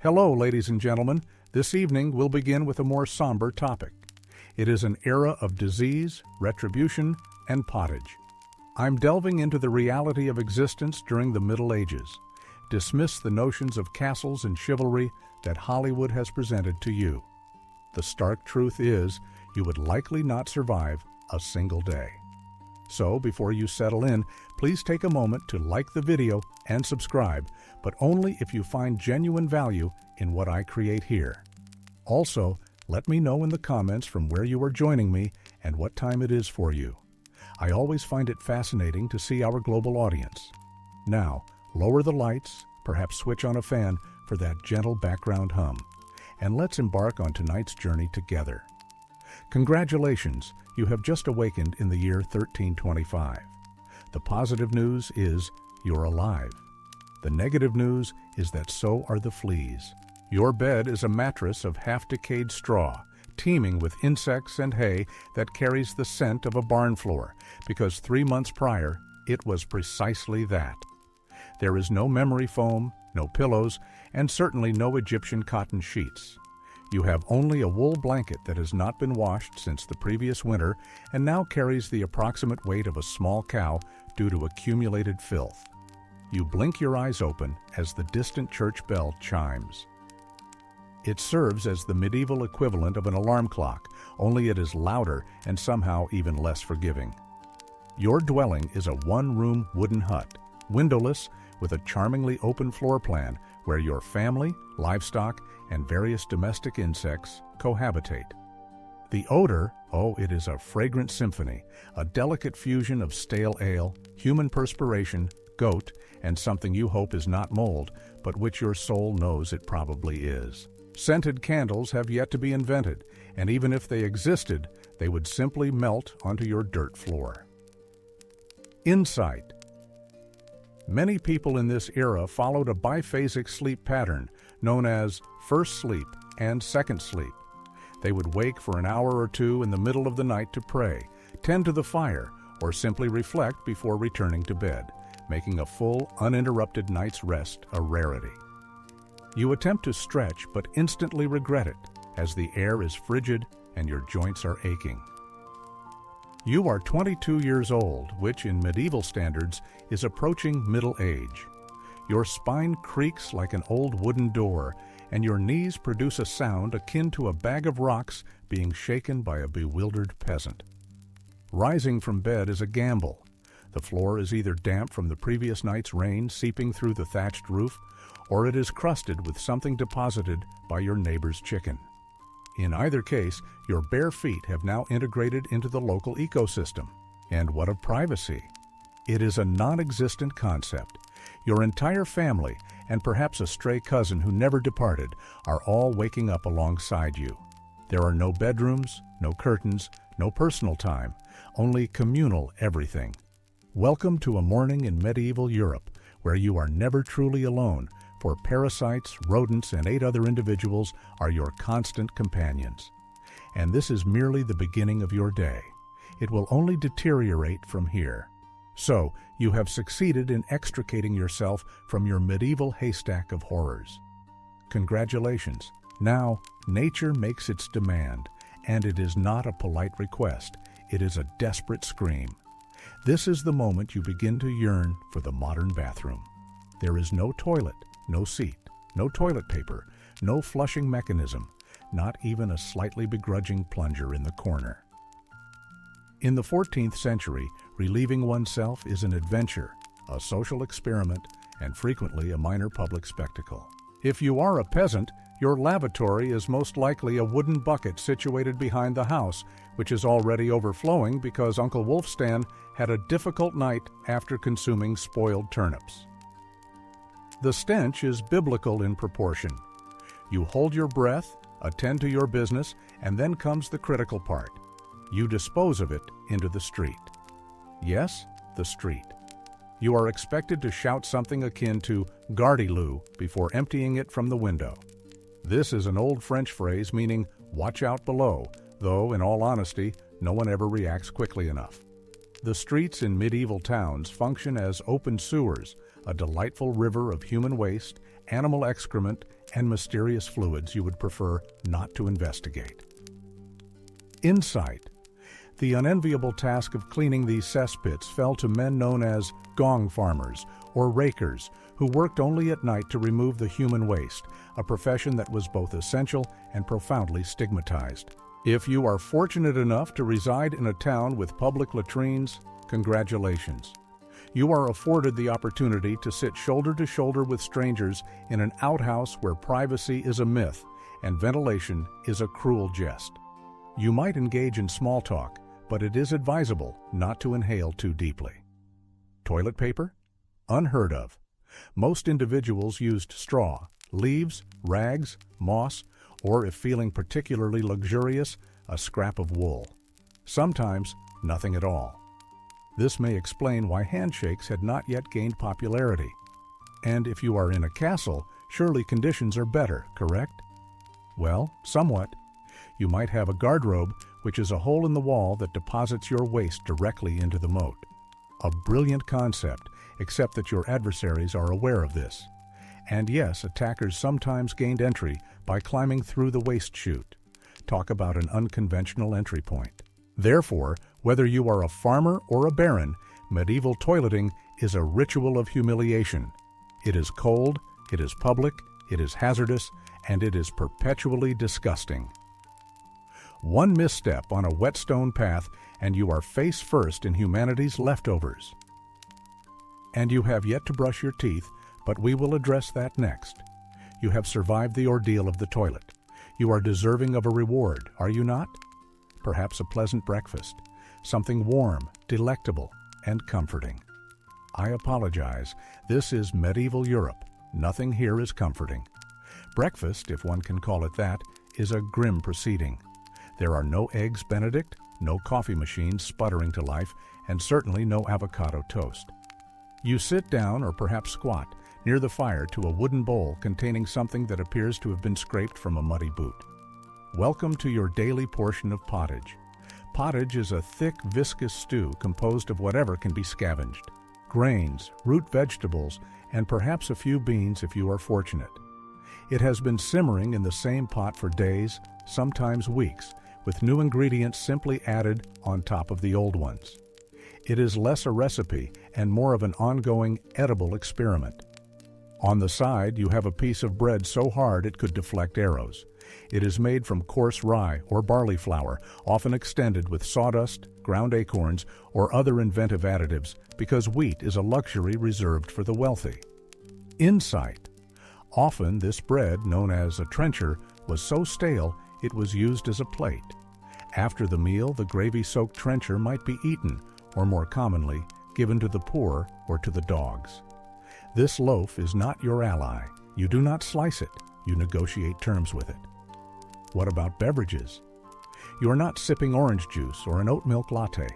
Hello, ladies and gentlemen. This evening we'll begin with a more somber topic. It is an era of disease, retribution, and pottage. I'm delving into the reality of existence during the Middle Ages. Dismiss the notions of castles and chivalry that Hollywood has presented to you. The stark truth is, you would likely not survive a single day. So, before you settle in, please take a moment to like the video and subscribe, but only if you find genuine value in what I create here. Also, let me know in the comments from where you are joining me and what time it is for you. I always find it fascinating to see our global audience. Now, lower the lights, perhaps switch on a fan for that gentle background hum, and let's embark on tonight's journey together. Congratulations, you have just awakened in the year 1325. The positive news is you're alive. The negative news is that so are the fleas. Your bed is a mattress of half-decayed straw, teeming with insects and hay that carries the scent of a barn floor, because 3 months prior, it was precisely that. There is no memory foam, no pillows, and certainly no Egyptian cotton sheets. You have only a wool blanket that has not been washed since the previous winter and now carries the approximate weight of a small cow due to accumulated filth. You blink your eyes open as the distant church bell chimes. It serves as the medieval equivalent of an alarm clock, only it is louder and somehow even less forgiving. Your dwelling is a one-room wooden hut, windowless, with a charmingly open floor plan where your family, livestock, and various domestic insects cohabitate. The odor, it is a fragrant symphony, a delicate fusion of stale ale, human perspiration, goat, and something you hope is not mold, but which your soul knows it probably is. Scented candles have yet to be invented, and even if they existed, they would simply melt onto your dirt floor. Insight. Many people in this era followed a biphasic sleep pattern known as first sleep and second sleep. They would wake for an hour or two in the middle of the night to pray, tend to the fire, or simply reflect before returning to bed, making a full, uninterrupted night's rest a rarity. You attempt to stretch but instantly regret it, as the air is frigid and your joints are aching. You are 22 years old, which in medieval standards is approaching middle age. Your spine creaks like an old wooden door, and your knees produce a sound akin to a bag of rocks being shaken by a bewildered peasant. Rising from bed is a gamble. The floor is either damp from the previous night's rain seeping through the thatched roof, or it is crusted with something deposited by your neighbor's chicken. In either case, your bare feet have now integrated into the local ecosystem. And what of privacy? It is a non-existent concept. Your entire family, and perhaps a stray cousin who never departed, are all waking up alongside you. There are no bedrooms, no curtains, no personal time, only communal everything. Welcome to a morning in medieval Europe, where you are never truly alone, for parasites, rodents, and 8 other individuals are your constant companions. And this is merely the beginning of your day. It will only deteriorate from here. So, you have succeeded in extricating yourself from your medieval haystack of horrors. Congratulations. Now, nature makes its demand, and it is not a polite request. It is a desperate scream. This is the moment you begin to yearn for the modern bathroom. There is no toilet, no seat, no toilet paper, no flushing mechanism, not even a slightly begrudging plunger in the corner. In the 14th century, relieving oneself is an adventure, a social experiment, and frequently a minor public spectacle. If you are a peasant, your lavatory is most likely a wooden bucket situated behind the house, which is already overflowing because Uncle Wolfstan had a difficult night after consuming spoiled turnips. The stench is biblical in proportion. You hold your breath, attend to your business, and then comes the critical part. You dispose of it into the street. Yes, the street. You are expected to shout something akin to "Gardez-loo" before emptying it from the window. This is an old French phrase meaning "watch out below," though, in all honesty, no one ever reacts quickly enough. The streets in medieval towns function as open sewers, a delightful river of human waste, animal excrement, and mysterious fluids you would prefer not to investigate. Insight. The unenviable task of cleaning these cesspits fell to men known as gong farmers or rakers who worked only at night to remove the human waste, a profession that was both essential and profoundly stigmatized. If you are fortunate enough to reside in a town with public latrines, congratulations. You are afforded the opportunity to sit shoulder to shoulder with strangers in an outhouse where privacy is a myth and ventilation is a cruel jest. You might engage in small talk, but it is advisable not to inhale too deeply. Toilet paper? Unheard of. Most individuals used straw, leaves, rags, moss, or if feeling particularly luxurious, a scrap of wool. Sometimes, nothing at all. This may explain why handshakes had not yet gained popularity. And if you are in a castle, surely conditions are better, correct? Well, somewhat. You might have a guardrobe, which is a hole in the wall that deposits your waste directly into the moat. A brilliant concept, except that your adversaries are aware of this. And yes, attackers sometimes gained entry by climbing through the waste chute. Talk about an unconventional entry point. Therefore, whether you are a farmer or a baron, medieval toileting is a ritual of humiliation. It is cold, it is public, it is hazardous, and it is perpetually disgusting. One misstep on a whetstone path, and you are face first in humanity's leftovers. And you have yet to brush your teeth, but we will address that next. You have survived the ordeal of the toilet. You are deserving of a reward, are you not? Perhaps a pleasant breakfast, something warm, delectable, and comforting. I apologize. This is medieval Europe. Nothing here is comforting. Breakfast, if one can call it that, is a grim proceeding. There are no eggs Benedict, no coffee machines sputtering to life, and certainly no avocado toast. You sit down or perhaps squat near the fire to a wooden bowl containing something that appears to have been scraped from a muddy boot. Welcome to your daily portion of pottage. Pottage is a thick, viscous stew composed of whatever can be scavenged. Grains, root vegetables, and perhaps a few beans if you are fortunate. It has been simmering in the same pot for days, sometimes weeks, with new ingredients simply added on top of the old ones. It is less a recipe and more of an ongoing, edible experiment. On the side, you have a piece of bread so hard it could deflect arrows. It is made from coarse rye or barley flour, often extended with sawdust, ground acorns, or other inventive additives, because wheat is a luxury reserved for the wealthy. Insight. Often this bread, known as a trencher, was so stale it was used as a plate. After the meal, the gravy-soaked trencher might be eaten, or more commonly, given to the poor or to the dogs. This loaf is not your ally. You do not slice it. You negotiate terms with it. What about beverages? You are not sipping orange juice or an oat milk latte.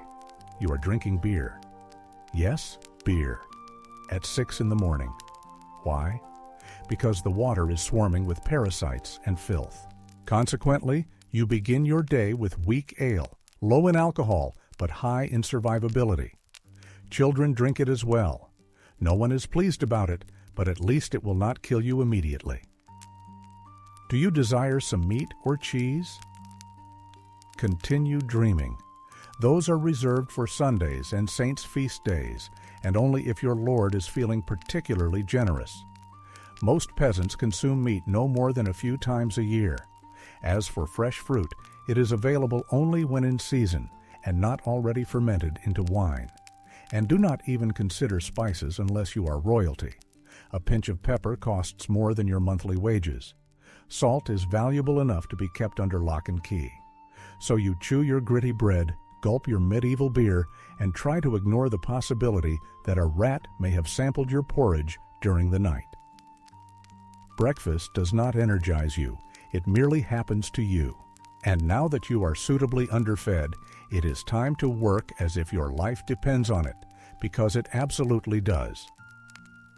You are drinking beer. Yes, beer. At 6 in the morning. Why? Because the water is swarming with parasites and filth. Consequently, you begin your day with weak ale, low in alcohol, but high in survivability. Children drink it as well. No one is pleased about it, but at least it will not kill you immediately. Do you desire some meat or cheese? Continue dreaming. Those are reserved for Sundays and saints' feast days, and only if your Lord is feeling particularly generous. Most peasants consume meat no more than a few times a year. As for fresh fruit, it is available only when in season and not already fermented into wine. And do not even consider spices unless you are royalty. A pinch of pepper costs more than your monthly wages. Salt is valuable enough to be kept under lock and key. So you chew your gritty bread, gulp your medieval beer, and try to ignore the possibility that a rat may have sampled your porridge during the night. Breakfast does not energize you. It merely happens to you. And now that you are suitably underfed, it is time to work as if your life depends on it, because it absolutely does.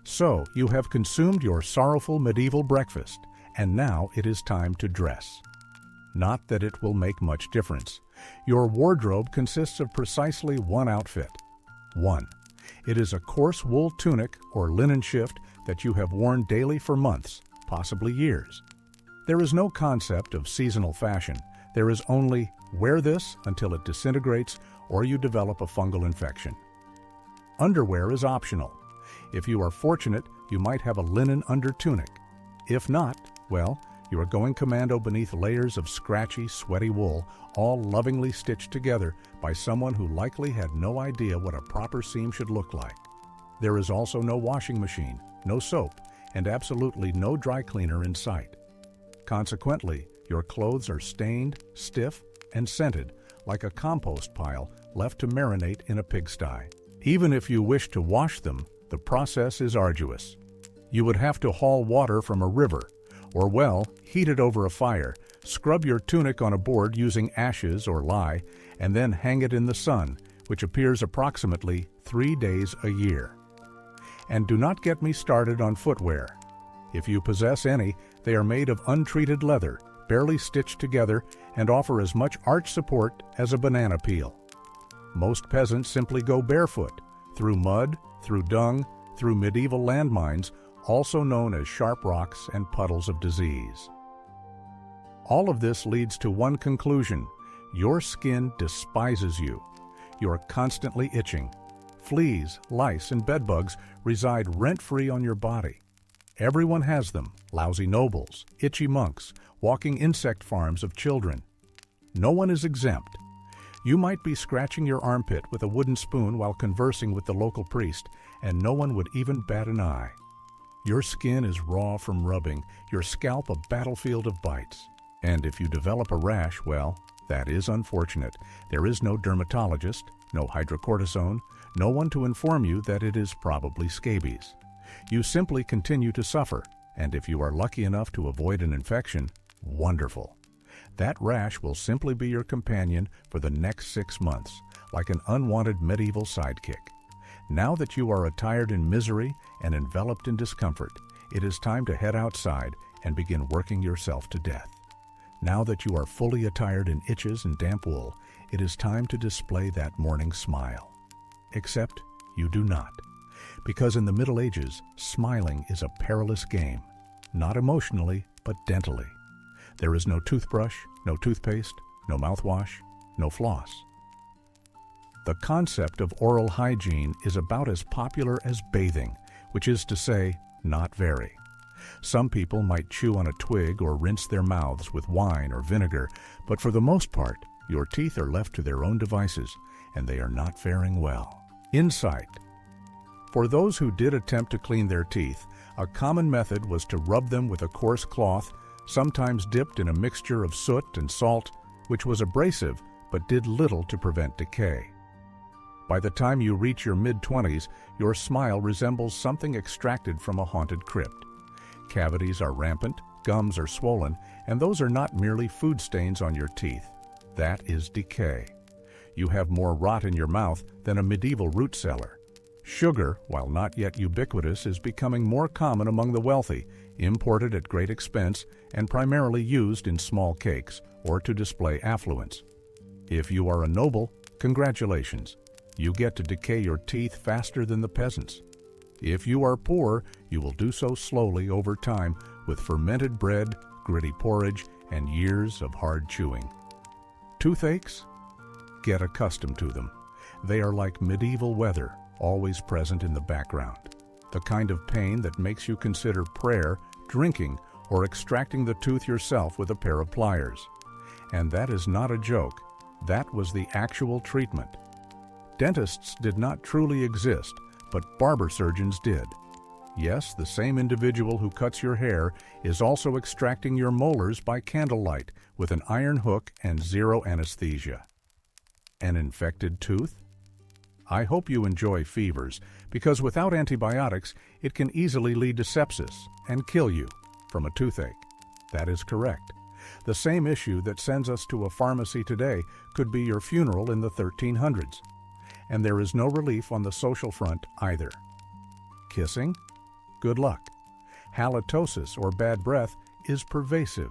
So, you have consumed your sorrowful medieval breakfast, and now it is time to dress. Not that it will make much difference. Your wardrobe consists of precisely one outfit. 1. It is a coarse wool tunic or linen shift that you have worn daily for months, possibly years. There is no concept of seasonal fashion. There is only wear this until it disintegrates or you develop a fungal infection. Underwear is optional. If you are fortunate, you might have a linen under tunic. If not, well, you are going commando beneath layers of scratchy, sweaty wool, all lovingly stitched together by someone who likely had no idea what a proper seam should look like. There is also no washing machine, no soap, and absolutely no dry cleaner in sight. Consequently, your clothes are stained, stiff, and scented, like a compost pile left to marinate in a pigsty. Even if you wish to wash them, the process is arduous. You would have to haul water from a river, or well, heat it over a fire, scrub your tunic on a board using ashes or lye, and then hang it in the sun, which appears approximately 3 days a year. And do not get me started on footwear. If you possess any, they are made of untreated leather, barely stitched together, and offer as much arch support as a banana peel. Most peasants simply go barefoot, through mud, through dung, through medieval landmines, also known as sharp rocks and puddles of disease. All of this leads to one conclusion: your skin despises you. You are constantly itching. Fleas, lice, and bedbugs reside rent-free on your body. Everyone has them: lousy nobles, itchy monks, walking insect farms of children. No one is exempt. You might be scratching your armpit with a wooden spoon while conversing with the local priest, and no one would even bat an eye. Your skin is raw from rubbing, your scalp a battlefield of bites. And if you develop a rash, well, that is unfortunate. There is no dermatologist, no hydrocortisone, no one to inform you that it is probably scabies. You simply continue to suffer, and if you are lucky enough to avoid an infection, wonderful. That rash will simply be your companion for the next 6 months, like an unwanted medieval sidekick. Now that you are attired in misery and enveloped in discomfort, it is time to head outside and begin working yourself to death. Now that you are fully attired in itches and damp wool, it is time to display that morning smile. Except you do not. Because in the Middle Ages, smiling is a perilous game, not emotionally, but dentally. There is no toothbrush, no toothpaste, no mouthwash, no floss. The concept of oral hygiene is about as popular as bathing, which is to say, not very. Some people might chew on a twig or rinse their mouths with wine or vinegar, but for the most part, your teeth are left to their own devices, and they are not faring well. Insight. For those who did attempt to clean their teeth, a common method was to rub them with a coarse cloth, sometimes dipped in a mixture of soot and salt, which was abrasive but did little to prevent decay. By the time you reach your mid-20s, your smile resembles something extracted from a haunted crypt. Cavities are rampant, gums are swollen, and those are not merely food stains on your teeth. That is decay. You have more rot in your mouth than a medieval root cellar. Sugar, while not yet ubiquitous, is becoming more common among the wealthy, imported at great expense, and primarily used in small cakes or to display affluence. If you are a noble, congratulations. You get to decay your teeth faster than the peasants. If you are poor, you will do so slowly over time with fermented bread, gritty porridge, and years of hard chewing. Toothaches? Get accustomed to them. They are like medieval weather, always present in the background. The kind of pain that makes you consider prayer, drinking, or extracting the tooth yourself with a pair of pliers. And that is not a joke. That was the actual treatment. Dentists did not truly exist, but barber surgeons did. Yes, the same individual who cuts your hair is also extracting your molars by candlelight with an iron hook and zero anesthesia. An infected tooth? I hope you enjoy fevers, because without antibiotics, it can easily lead to sepsis and kill you from a toothache. That is correct. The same issue that sends us to a pharmacy today could be your funeral in the 1300s. And there is no relief on the social front either. Kissing? Good luck. Halitosis, or bad breath, is pervasive.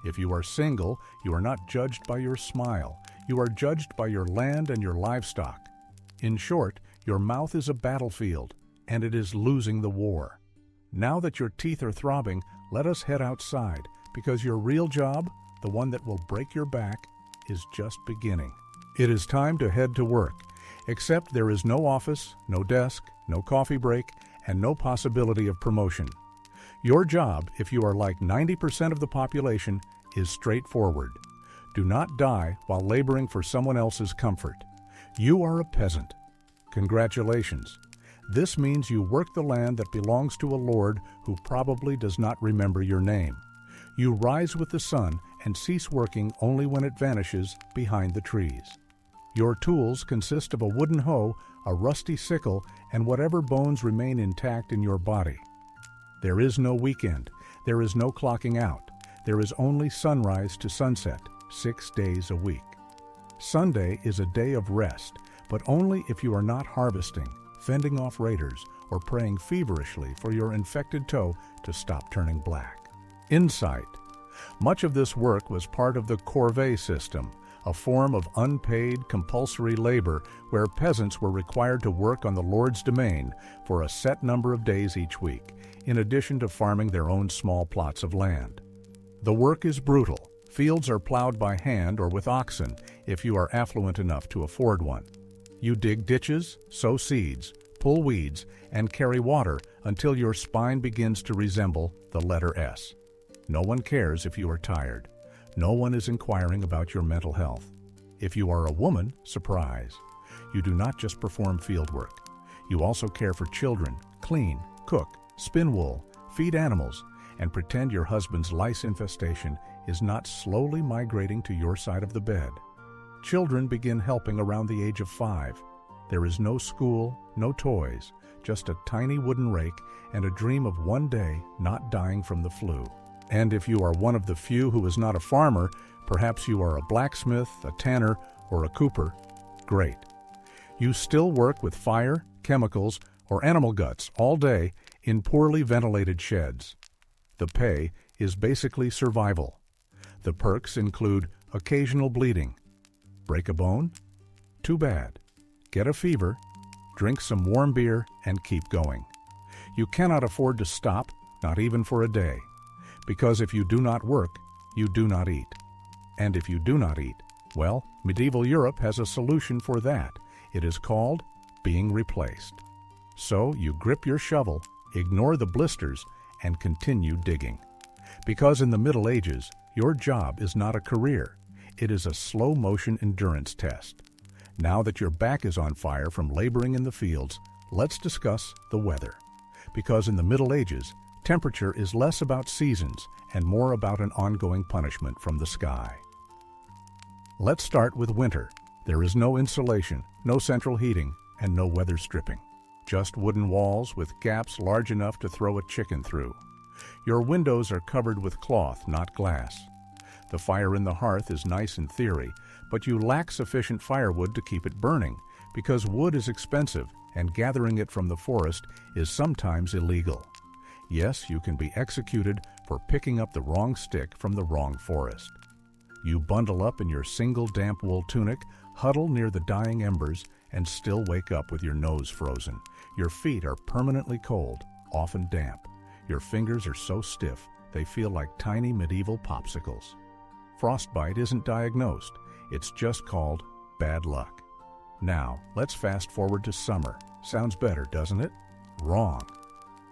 If you are single, you are not judged by your smile. You are judged by your land and your livestock. In short, your mouth is a battlefield, and it is losing the war. Now that your teeth are throbbing, let us head outside, because your real job, the one that will break your back, is just beginning. It is time to head to work, except there is no office, no desk, no coffee break, and no possibility of promotion. Your job, if you are like 90% of the population, is straightforward. Do not die while laboring for someone else's comfort. You are a peasant. Congratulations. This means you work the land that belongs to a lord who probably does not remember your name. You rise with the sun and cease working only when it vanishes behind the trees. Your tools consist of a wooden hoe, a rusty sickle, and whatever bones remain intact in your body. There is no weekend. There is no clocking out. There is only sunrise to sunset, 6 days a week. Sunday is a day of rest, but only if you are not harvesting, fending off raiders, or praying feverishly for your infected toe to stop turning black. Insight. Much of this work was part of the corvée system, a form of unpaid compulsory labor where peasants were required to work on the Lord's domain for a set number of days each week, in addition to farming their own small plots of land. The work is brutal. Fields are plowed by hand or with oxen, if you are affluent enough to afford one. You dig ditches, sow seeds, pull weeds, and carry water until your spine begins to resemble the letter S. No one cares if you are tired. No one is inquiring about your mental health. If you are a woman, surprise. You do not just perform field work. You also care for children, clean, cook, spin wool, feed animals, and pretend your husband's lice infestation is not slowly migrating to your side of the bed. Children begin helping around the age of 5. There is no school, no toys, just a tiny wooden rake and a dream of one day not dying from the flu. And if you are one of the few who is not a farmer, perhaps you are a blacksmith, a tanner, or a cooper. Great. You still work with fire, chemicals, or animal guts all day in poorly ventilated sheds. The pay is basically survival. The perks include occasional bleeding. Break a bone? Too bad. Get a fever, drink some warm beer, and keep going. You cannot afford to stop, not even for a day. Because if you do not work, you do not eat. And if you do not eat, well, medieval Europe has a solution for that. It is called being replaced. So you grip your shovel, ignore the blisters, and continue digging. Because in the Middle Ages, your job is not a career. It is a slow-motion endurance test. Now that your back is on fire from laboring in the fields, let's discuss the weather. Because in the Middle Ages, temperature is less about seasons and more about an ongoing punishment from the sky. Let's start with winter. There is no insulation, no central heating, and no weather stripping. Just wooden walls with gaps large enough to throw a chicken through. Your windows are covered with cloth, not glass. The fire in the hearth is nice in theory, but you lack sufficient firewood to keep it burning because wood is expensive and gathering it from the forest is sometimes illegal. Yes, you can be executed for picking up the wrong stick from the wrong forest. You bundle up in your single damp wool tunic, huddle near the dying embers, and still wake up with your nose frozen. Your feet are permanently cold, often damp. Your fingers are so stiff, they feel like tiny medieval popsicles. Frostbite isn't diagnosed. It's just called bad luck. Now, let's fast forward to summer. Sounds better, doesn't it? Wrong.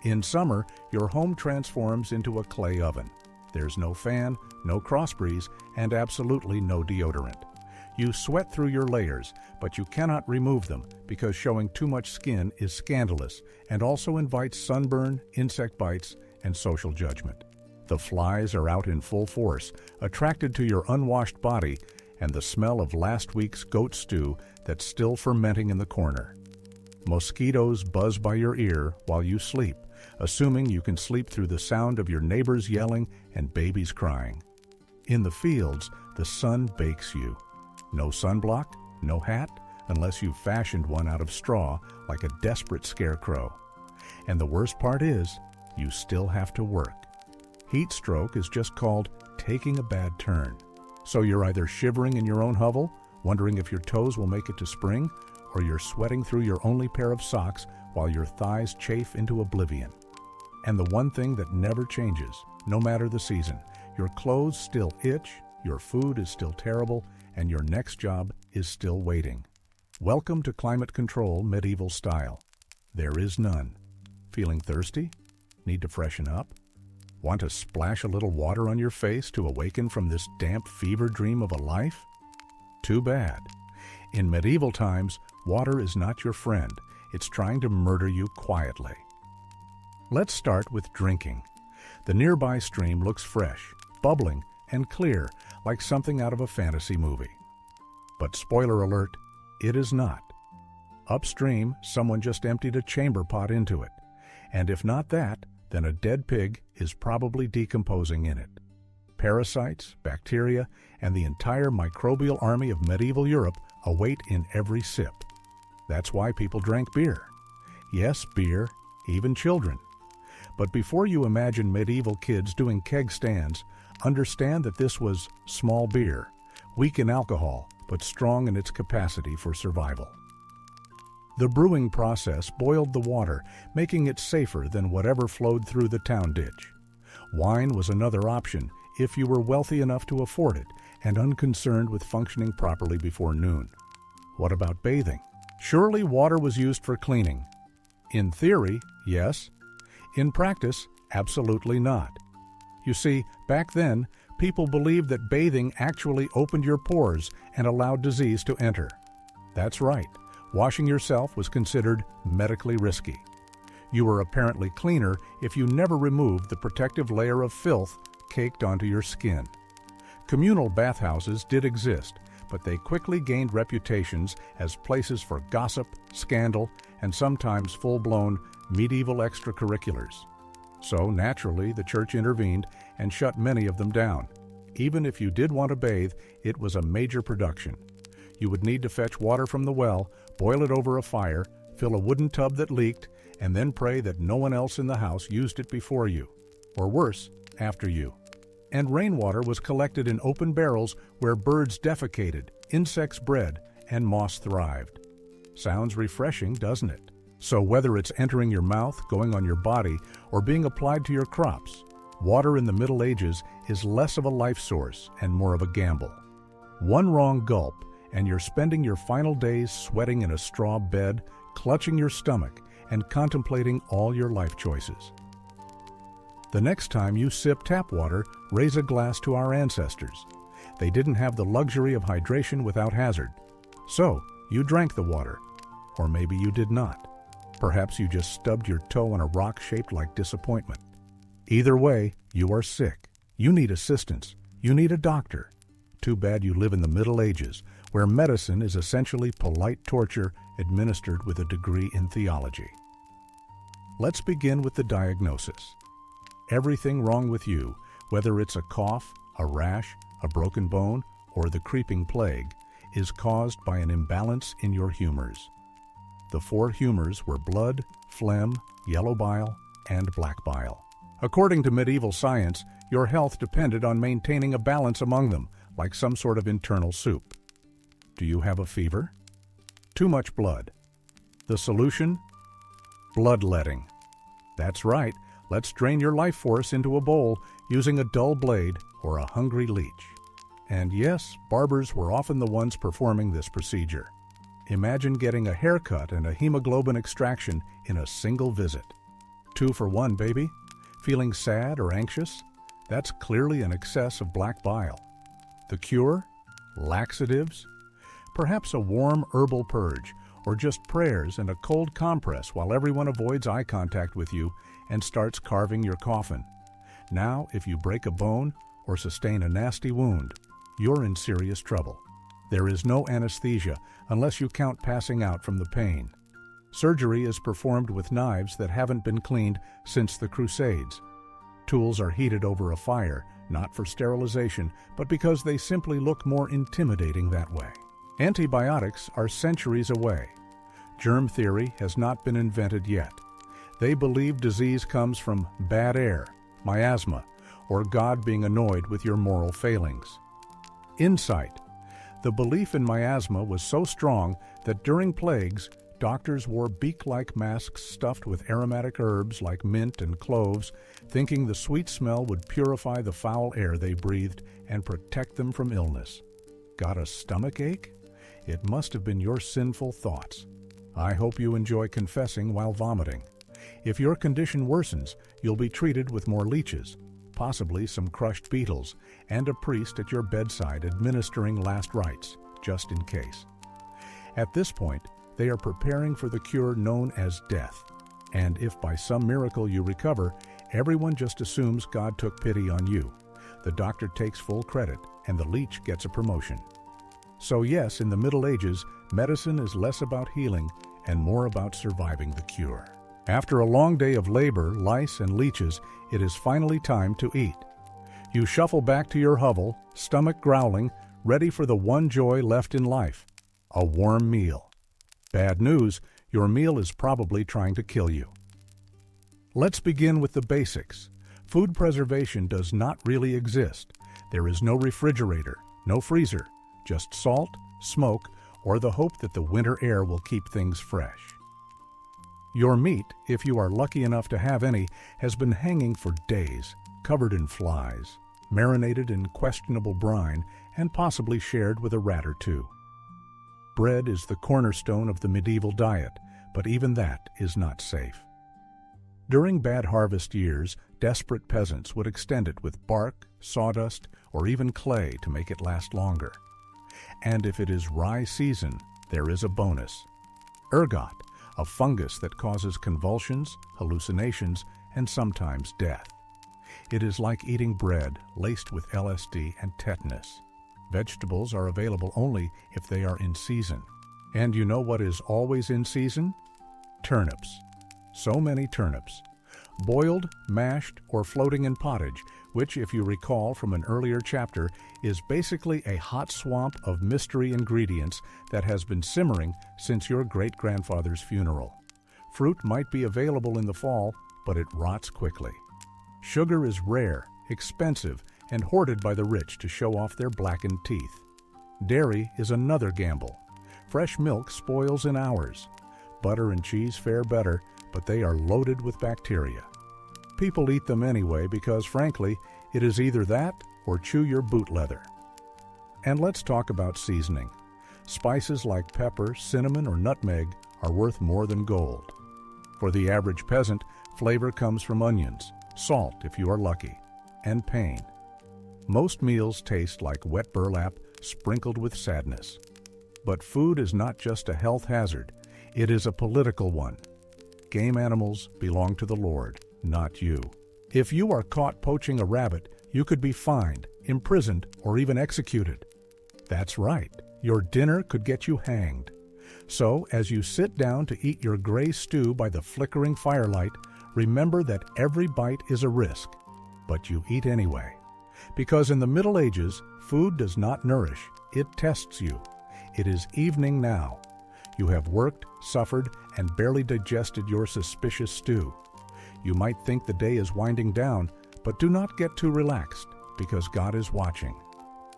In summer, your home transforms into a clay oven. There's no fan, no cross breeze, and absolutely no deodorant. You sweat through your layers, but you cannot remove them because showing too much skin is scandalous and also invites sunburn, insect bites, and social judgment. The flies are out in full force, attracted to your unwashed body and the smell of last week's goat stew that's still fermenting in the corner. Mosquitoes buzz by your ear while you sleep, assuming you can sleep through the sound of your neighbors yelling and babies crying. In the fields, the sun bakes you. No sunblock, no hat, unless you've fashioned one out of straw like a desperate scarecrow. And the worst part is, you still have to work. Heat stroke is just called taking a bad turn. So you're either shivering in your own hovel, wondering if your toes will make it to spring, or you're sweating through your only pair of socks while your thighs chafe into oblivion. And the one thing that never changes, no matter the season, your clothes still itch, your food is still terrible, and your next job is still waiting. Welcome to climate control medieval style. There is none. Feeling thirsty? Need to freshen up? Want to splash a little water on your face to awaken from this damp fever dream of a life? Too bad. In medieval times, water is not your friend. It's trying to murder you quietly. Let's start with drinking. The nearby stream looks fresh, bubbling, and clear, like something out of a fantasy movie. But spoiler alert, it is not. Upstream, someone just emptied a chamber pot into it. And if not that, then a dead pig is probably decomposing in it. Parasites, bacteria, and the entire microbial army of medieval Europe await in every sip. That's why people drank beer. Yes, beer, even children. But before you imagine medieval kids doing keg stands, understand that this was small beer, weak in alcohol, but strong in its capacity for survival. The brewing process boiled the water, making it safer than whatever flowed through the town ditch. Wine was another option if you were wealthy enough to afford it and unconcerned with functioning properly before noon. What about bathing? Surely water was used for cleaning. In theory, yes. In practice, absolutely not. You see, back then, people believed that bathing actually opened your pores and allowed disease to enter. That's right. Washing yourself was considered medically risky. You were apparently cleaner if you never removed the protective layer of filth caked onto your skin. Communal bathhouses did exist, but they quickly gained reputations as places for gossip, scandal, and sometimes full-blown medieval extracurriculars. So, naturally, the church intervened and shut many of them down. Even if you did want to bathe, it was a major production. You would need to fetch water from the well, boil it over a fire, fill a wooden tub that leaked, and then pray that no one else in the house used it before you, or worse, after you. And rainwater was collected in open barrels where birds defecated, insects bred, and moss thrived. Sounds refreshing, doesn't it? So whether it's entering your mouth, going on your body, or being applied to your crops, water in the Middle Ages is less of a life source and more of a gamble. One wrong gulp, and you're spending your final days sweating in a straw bed, clutching your stomach, and contemplating all your life choices. The next time you sip tap water, raise a glass to our ancestors. They didn't have the luxury of hydration without hazard. So, you drank the water. Or maybe you did not. Perhaps you just stubbed your toe on a rock shaped like disappointment. Either way, you are sick. You need assistance. You need a doctor. Too bad you live in the Middle Ages, where medicine is essentially polite torture administered with a degree in theology. Let's begin with the diagnosis. Everything wrong with you, whether it's a cough, a rash, a broken bone, or the creeping plague, is caused by an imbalance in your humors. The 4 humors were blood, phlegm, yellow bile, and black bile. According to medieval science, your health depended on maintaining a balance among them, like some sort of internal soup. Do you have a fever? Too much blood. The solution? Bloodletting. That's right, let's drain your life force into a bowl using a dull blade or a hungry leech. And yes, barbers were often the ones performing this procedure. Imagine getting a haircut and a hemoglobin extraction in a single visit. 2 for 1, baby. Feeling sad or anxious? That's clearly an excess of black bile. The cure? Laxatives? Perhaps a warm herbal purge, or just prayers and a cold compress while everyone avoids eye contact with you and starts carving your coffin. Now, if you break a bone or sustain a nasty wound, you're in serious trouble. There is no anesthesia unless you count passing out from the pain. Surgery is performed with knives that haven't been cleaned since the Crusades. Tools are heated over a fire, not for sterilization, but because they simply look more intimidating that way. Antibiotics are centuries away. Germ theory has not been invented yet. They believe disease comes from bad air, miasma, or God being annoyed with your moral failings. Insight. The belief in miasma was so strong that during plagues, Doctors wore beak-like masks stuffed with aromatic herbs like mint and cloves, thinking the sweet smell would purify the foul air they breathed and protect them from illness. Got a stomach ache? It must have been your sinful thoughts. I hope you enjoy confessing while vomiting. If your condition worsens, you'll be treated with more leeches, possibly some crushed beetles, and a priest at your bedside administering last rites, just in case. At this point, they are preparing for the cure known as death. And if by some miracle you recover, everyone just assumes God took pity on you. The doctor takes full credit, and the leech gets a promotion. So yes, in the Middle Ages, medicine is less about healing and more about surviving the cure. After a long day of labor, lice, and leeches, it is finally time to eat. You shuffle back to your hovel, stomach growling, ready for the one joy left in life, a warm meal. Bad news, your meal is probably trying to kill you. Let's begin with the basics. Food preservation does not really exist. There is no refrigerator, no freezer, just salt, smoke, or the hope that the winter air will keep things fresh. Your meat, if you are lucky enough to have any, has been hanging for days, covered in flies, marinated in questionable brine, and possibly shared with a rat or two. Bread is the cornerstone of the medieval diet, but even that is not safe. During bad harvest years, desperate peasants would extend it with bark, sawdust, or even clay to make it last longer. And if it is rye season, there is a bonus. Ergot, a fungus that causes convulsions, hallucinations, and sometimes death. It is like eating bread laced with LSD and tetanus. Vegetables are available only if they are in season. And you know what is always in season? Turnips. So many turnips. Boiled, mashed, or floating in pottage, which, if you recall from an earlier chapter, is basically a hot swamp of mystery ingredients that has been simmering since your great-grandfather's funeral. Fruit might be available in the fall, but it rots quickly. Sugar is rare, expensive, and hoarded by the rich to show off their blackened teeth. Dairy is another gamble. Fresh milk spoils in hours. Butter and cheese fare better, but they are loaded with bacteria. People eat them anyway because, frankly, it is either that or chew your boot leather. And let's talk about seasoning. Spices like pepper, cinnamon, or nutmeg are worth more than gold. For the average peasant, flavor comes from onions, salt if you are lucky, and pain. Most meals taste like wet burlap sprinkled with sadness. But food is not just a health hazard, it is a political one. Game animals belong to the Lord, not you. If you are caught poaching a rabbit, you could be fined, imprisoned, or even executed. That's right, your dinner could get you hanged. So, as you sit down to eat your gray stew by the flickering firelight, remember that every bite is a risk, but you eat anyway. Because in the Middle Ages, food does not nourish, it tests you. It is evening now. You have worked, suffered, and barely digested your suspicious stew. You might think the day is winding down, but do not get too relaxed, because God is watching.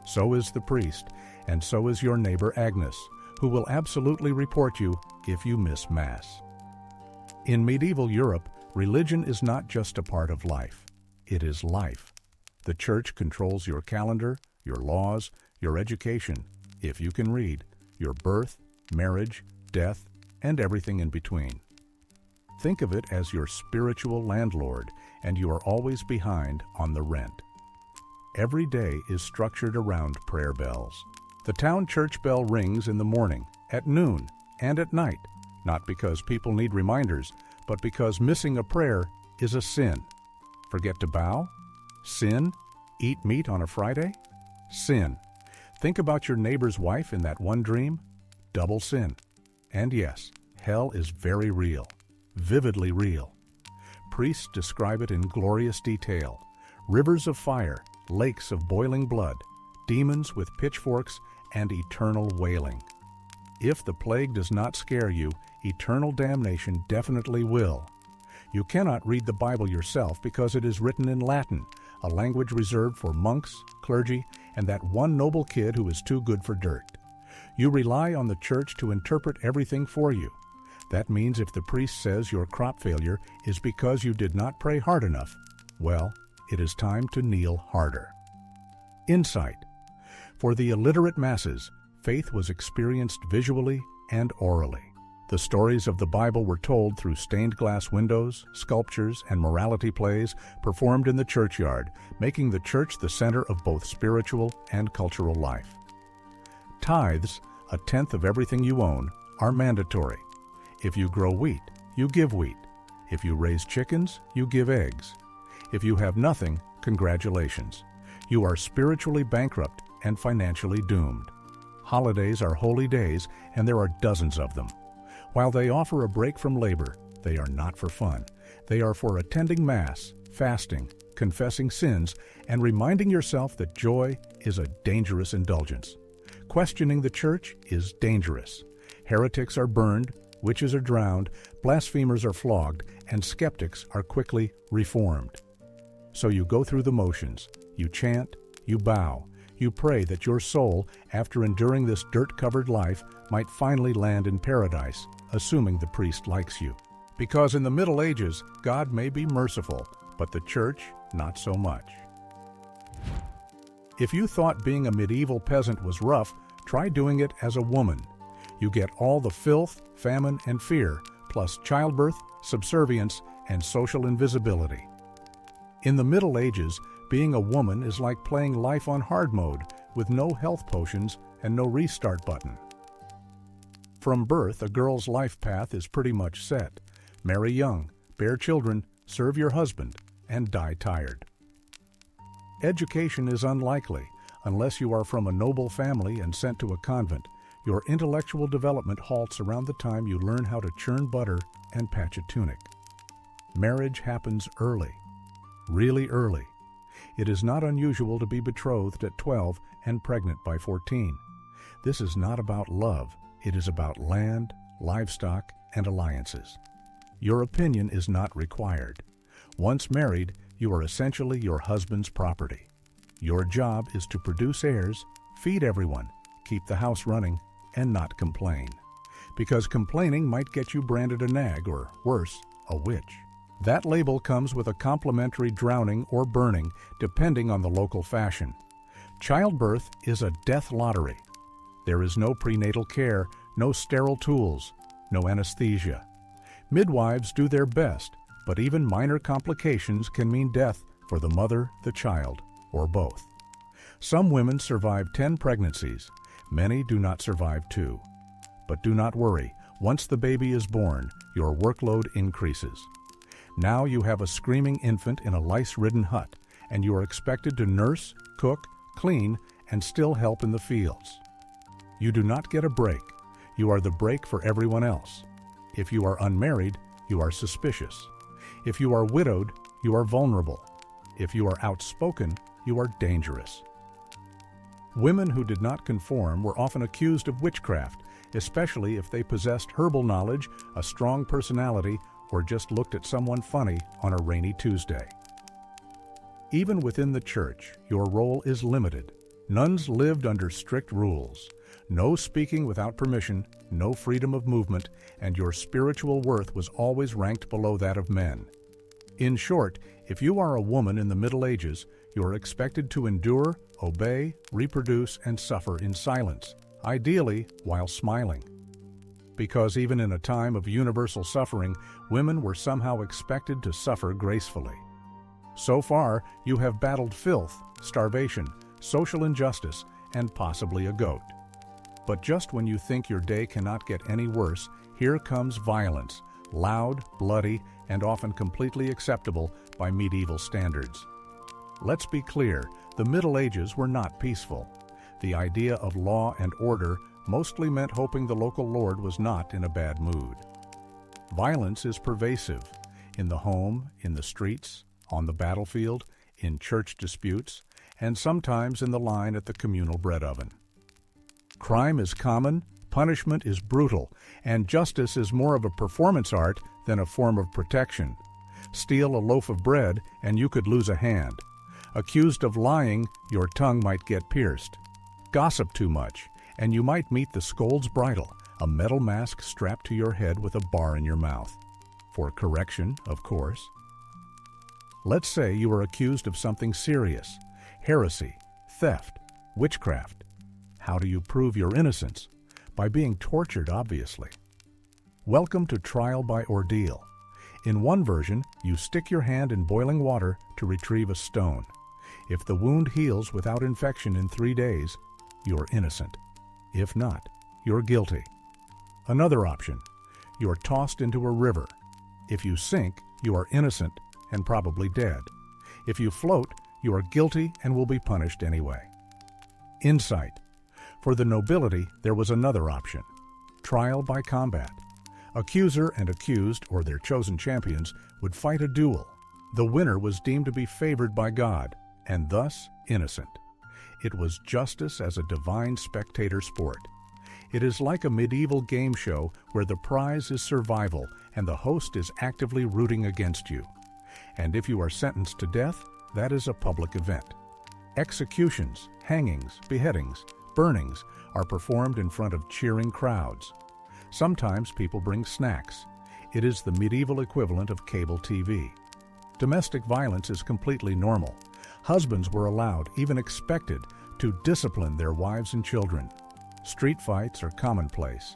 So is the priest, and so is your neighbor Agnes, who will absolutely report you if you miss Mass. In medieval Europe, religion is not just a part of life. It is life. The church controls your calendar, your laws, your education, if you can read, your birth, marriage, death, and everything in between. Think of it as your spiritual landlord, and you are always behind on the rent. Every day is structured around prayer bells. The town church bell rings in the morning, at noon, and at night, not because people need reminders, but because missing a prayer is a sin. Forget to bow? Sin? Eat meat on a Friday? Sin. Think about your neighbor's wife in that one dream? Double sin. And yes, hell is very real, vividly real. Priests describe it in glorious detail. Rivers of fire, lakes of boiling blood, demons with pitchforks, and eternal wailing. If the plague does not scare you, eternal damnation definitely will. You cannot read the Bible yourself because it is written in Latin, a language reserved for monks, clergy, and that one noble kid who is too good for dirt. You rely on the church to interpret everything for you. That means if the priest says your crop failure is because you did not pray hard enough, well, it is time to kneel harder. Insight. For the illiterate masses, faith was experienced visually and orally. The stories of the Bible were told through stained glass windows, sculptures, and morality plays performed in the churchyard, making the church the center of both spiritual and cultural life. Tithes, a tenth of everything you own, are mandatory. If you grow wheat, you give wheat. If you raise chickens, you give eggs. If you have nothing, congratulations. You are spiritually bankrupt and financially doomed. Holidays are holy days, and there are dozens of them. While they offer a break from labor, they are not for fun. They are for attending Mass, fasting, confessing sins, and reminding yourself that joy is a dangerous indulgence. Questioning the church is dangerous. Heretics are burned, witches are drowned, blasphemers are flogged, and skeptics are quickly reformed. So you go through the motions. You chant, you bow, you pray that your soul, after enduring this dirt-covered life, might finally land in paradise, assuming the priest likes you. Because in the Middle Ages, God may be merciful, but the church, not so much. If you thought being a medieval peasant was rough, try doing it as a woman. You get all the filth, famine, and fear, plus childbirth, subservience, and social invisibility. In the Middle Ages, being a woman is like playing life on hard mode with no health potions and no restart button. From birth, a girl's life path is pretty much set. Marry young, bear children, serve your husband, and die tired. Education is unlikely. Unless you are from a noble family and sent to a convent, your intellectual development halts around the time you learn how to churn butter and patch a tunic. Marriage happens early, really early. It is not unusual to be betrothed at 12 and pregnant by 14. This is not about love. It is about land, livestock, and alliances. Your opinion is not required. Once married, you are essentially your husband's property. Your job is to produce heirs, feed everyone, keep the house running, and not complain. Because complaining might get you branded a nag or, worse, a witch. That label comes with a complimentary drowning or burning, depending on the local fashion. Childbirth is a death lottery. There is no prenatal care, no sterile tools, no anesthesia. Midwives do their best, but even minor complications can mean death for the mother, the child, or both. Some women survive 10 pregnancies. Many do not survive 2. But do not worry. Once the baby is born, your workload increases. Now you have a screaming infant in a lice-ridden hut, and you are expected to nurse, cook, clean, and still help in the fields. You do not get a break. You are the break for everyone else. If you are unmarried, you are suspicious. If you are widowed, you are vulnerable. If you are outspoken, you are dangerous. Women who did not conform were often accused of witchcraft, especially if they possessed herbal knowledge, a strong personality, or just looked at someone funny on a rainy Tuesday. Even within the church, your role is limited. Nuns lived under strict rules. No speaking without permission, no freedom of movement, and your spiritual worth was always ranked below that of men. In short, if you are a woman in the Middle Ages, you are expected to endure, obey, reproduce, and suffer in silence, ideally while smiling. Because even in a time of universal suffering, women were somehow expected to suffer gracefully. So far, you have battled filth, starvation, social injustice, and possibly a goat. But just when you think your day cannot get any worse, here comes violence, loud, bloody, and often completely acceptable by medieval standards. Let's be clear, the Middle Ages were not peaceful. The idea of law and order mostly meant hoping the local lord was not in a bad mood. Violence is pervasive, in the home, in the streets, on the battlefield, in church disputes, and sometimes in the line at the communal bread oven. Crime is common, punishment is brutal, and justice is more of a performance art than a form of protection. Steal a loaf of bread and you could lose a hand. Accused of lying, your tongue might get pierced. Gossip too much, and you might meet the scold's bridle, a metal mask strapped to your head with a bar in your mouth. For correction, of course. Let's say you are accused of something serious: heresy, theft, witchcraft. How do you prove your innocence? By being tortured, obviously. Welcome to trial by ordeal. In one version, you stick your hand in boiling water to retrieve a stone. If the wound heals without infection in 3 days, you're innocent. If not, you're guilty. Another option: you're tossed into a river. If you sink, you are innocent and probably dead. If you float, you are guilty and will be punished anyway. Insight. For the nobility, there was another option: trial by combat. Accuser and accused, or their chosen champions, would fight a duel. The winner was deemed to be favored by God, and thus innocent. It was justice as a divine spectator sport. It is like a medieval game show where the prize is survival and the host is actively rooting against you. And if you are sentenced to death, that is a public event. Executions, hangings, beheadings, burnings are performed in front of cheering crowds. Sometimes people bring snacks. It is the medieval equivalent of cable TV. Domestic violence is completely normal. Husbands were allowed, even expected, to discipline their wives and children. Street fights are commonplace.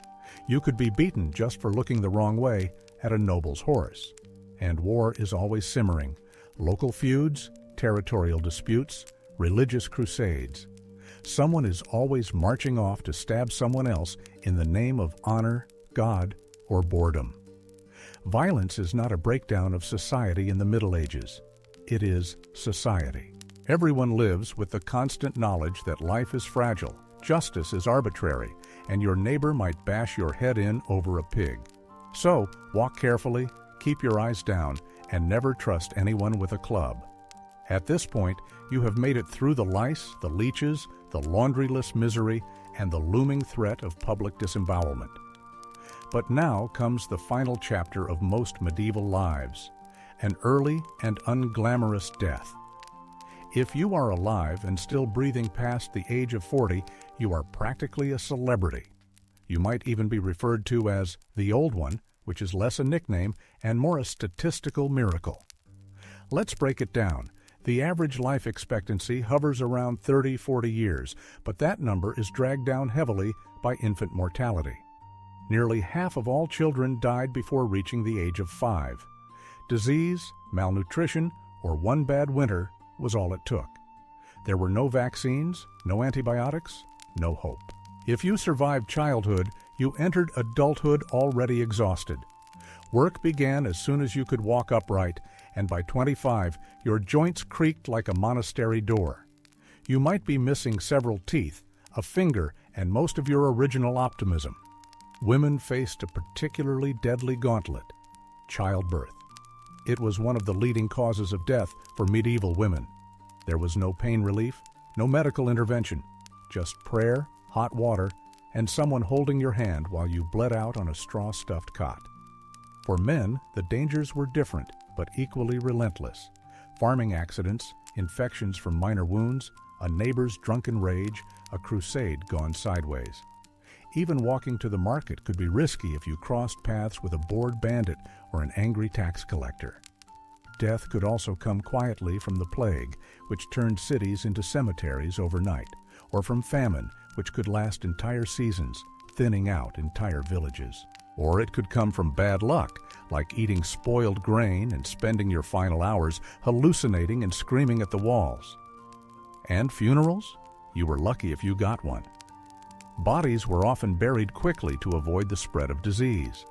You could be beaten just for looking the wrong way at a noble's horse. And war is always simmering. Local feuds, territorial disputes, religious crusades. Someone is always marching off to stab someone else in the name of honor, God, or boredom. Violence is not a breakdown of society in the Middle Ages. It is society. Everyone lives with the constant knowledge that life is fragile, justice is arbitrary, and your neighbor might bash your head in over a pig. So, walk carefully, keep your eyes down, and never trust anyone with a club. At this point, you have made it through the lice, the leeches, the laundryless misery, and the looming threat of public disembowelment. But now comes the final chapter of most medieval lives: an early and unglamorous death. If you are alive and still breathing past the age of 40, you are practically a celebrity. You might even be referred to as the Old One, which is less a nickname and more a statistical miracle. Let's break it down. The average life expectancy hovers around 30-40 years, but that number is dragged down heavily by infant mortality. Nearly half of all children died before reaching the age of 5. Disease, malnutrition, or one bad winter was all it took. There were no vaccines, no antibiotics, no hope. If you survived childhood, you entered adulthood already exhausted. Work began as soon as you could walk upright, and by 25, your joints creaked like a monastery door. You might be missing several teeth, a finger, and most of your original optimism. Women faced a particularly deadly gauntlet: childbirth. It was one of the leading causes of death for medieval women. There was no pain relief, no medical intervention, just prayer, hot water, and someone holding your hand while you bled out on a straw-stuffed cot. For men, the dangers were different, but equally relentless. Farming accidents, infections from minor wounds, a neighbor's drunken rage, a crusade gone sideways. Even walking to the market could be risky if you crossed paths with a bored bandit or an angry tax collector. Death could also come quietly from the plague, which turned cities into cemeteries overnight, or from famine, which could last entire seasons, thinning out entire villages. Or it could come from bad luck, like eating spoiled grain and spending your final hours hallucinating and screaming at the walls. And funerals? You were lucky if you got one. Bodies were often buried quickly to avoid the spread of disease.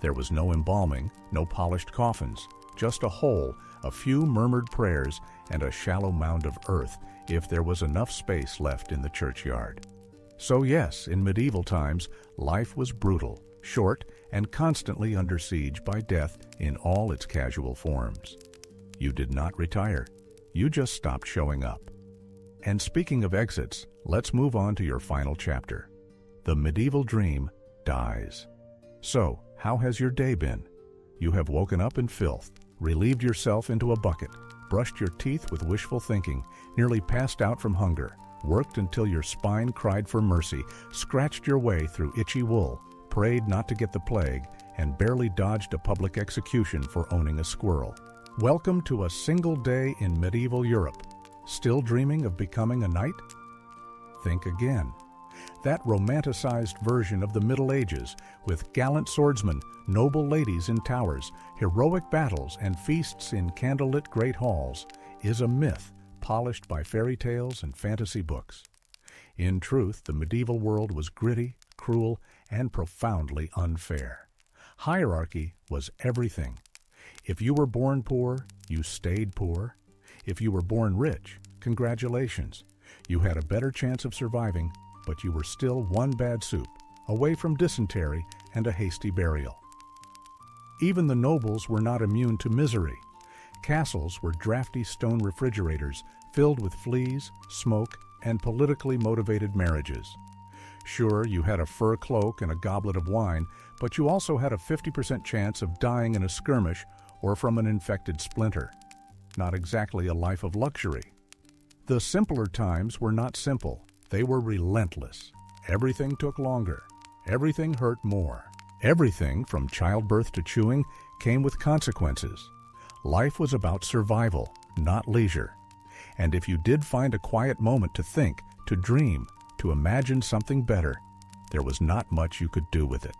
There was no embalming, no polished coffins, just a hole, a few murmured prayers, and a shallow mound of earth if there was enough space left in the churchyard. So yes, in medieval times, life was brutal, short, and constantly under siege by death in all its casual forms. You did not retire. You just stopped showing up. And speaking of exits, let's move on to your final chapter. The medieval dream dies. So, how has your day been? You have woken up in filth, relieved yourself into a bucket, brushed your teeth with wishful thinking, nearly passed out from hunger, worked until your spine cried for mercy, scratched your way through itchy wool, prayed not to get the plague, and barely dodged a public execution for owning a squirrel. Welcome to a single day in medieval Europe. Still dreaming of becoming a knight? Think again. That romanticized version of the Middle Ages, with gallant swordsmen, noble ladies in towers, heroic battles, and feasts in candlelit great halls, is a myth polished by fairy tales and fantasy books. In truth, the medieval world was gritty, cruel, and profoundly unfair. Hierarchy was everything. If you were born poor, you stayed poor. If you were born rich, congratulations. You had a better chance of surviving, but you were still one bad soup, away from dysentery and a hasty burial. Even the nobles were not immune to misery. Castles were drafty stone refrigerators filled with fleas, smoke, and politically motivated marriages. Sure, you had a fur cloak and a goblet of wine, but you also had a 50% chance of dying in a skirmish or from an infected splinter. Not exactly a life of luxury. The simpler times were not simple. They were relentless. Everything took longer. Everything hurt more. Everything, from childbirth to chewing, came with consequences. Life was about survival, not leisure. And if you did find a quiet moment to think, to dream, to imagine something better, there was not much you could do with it.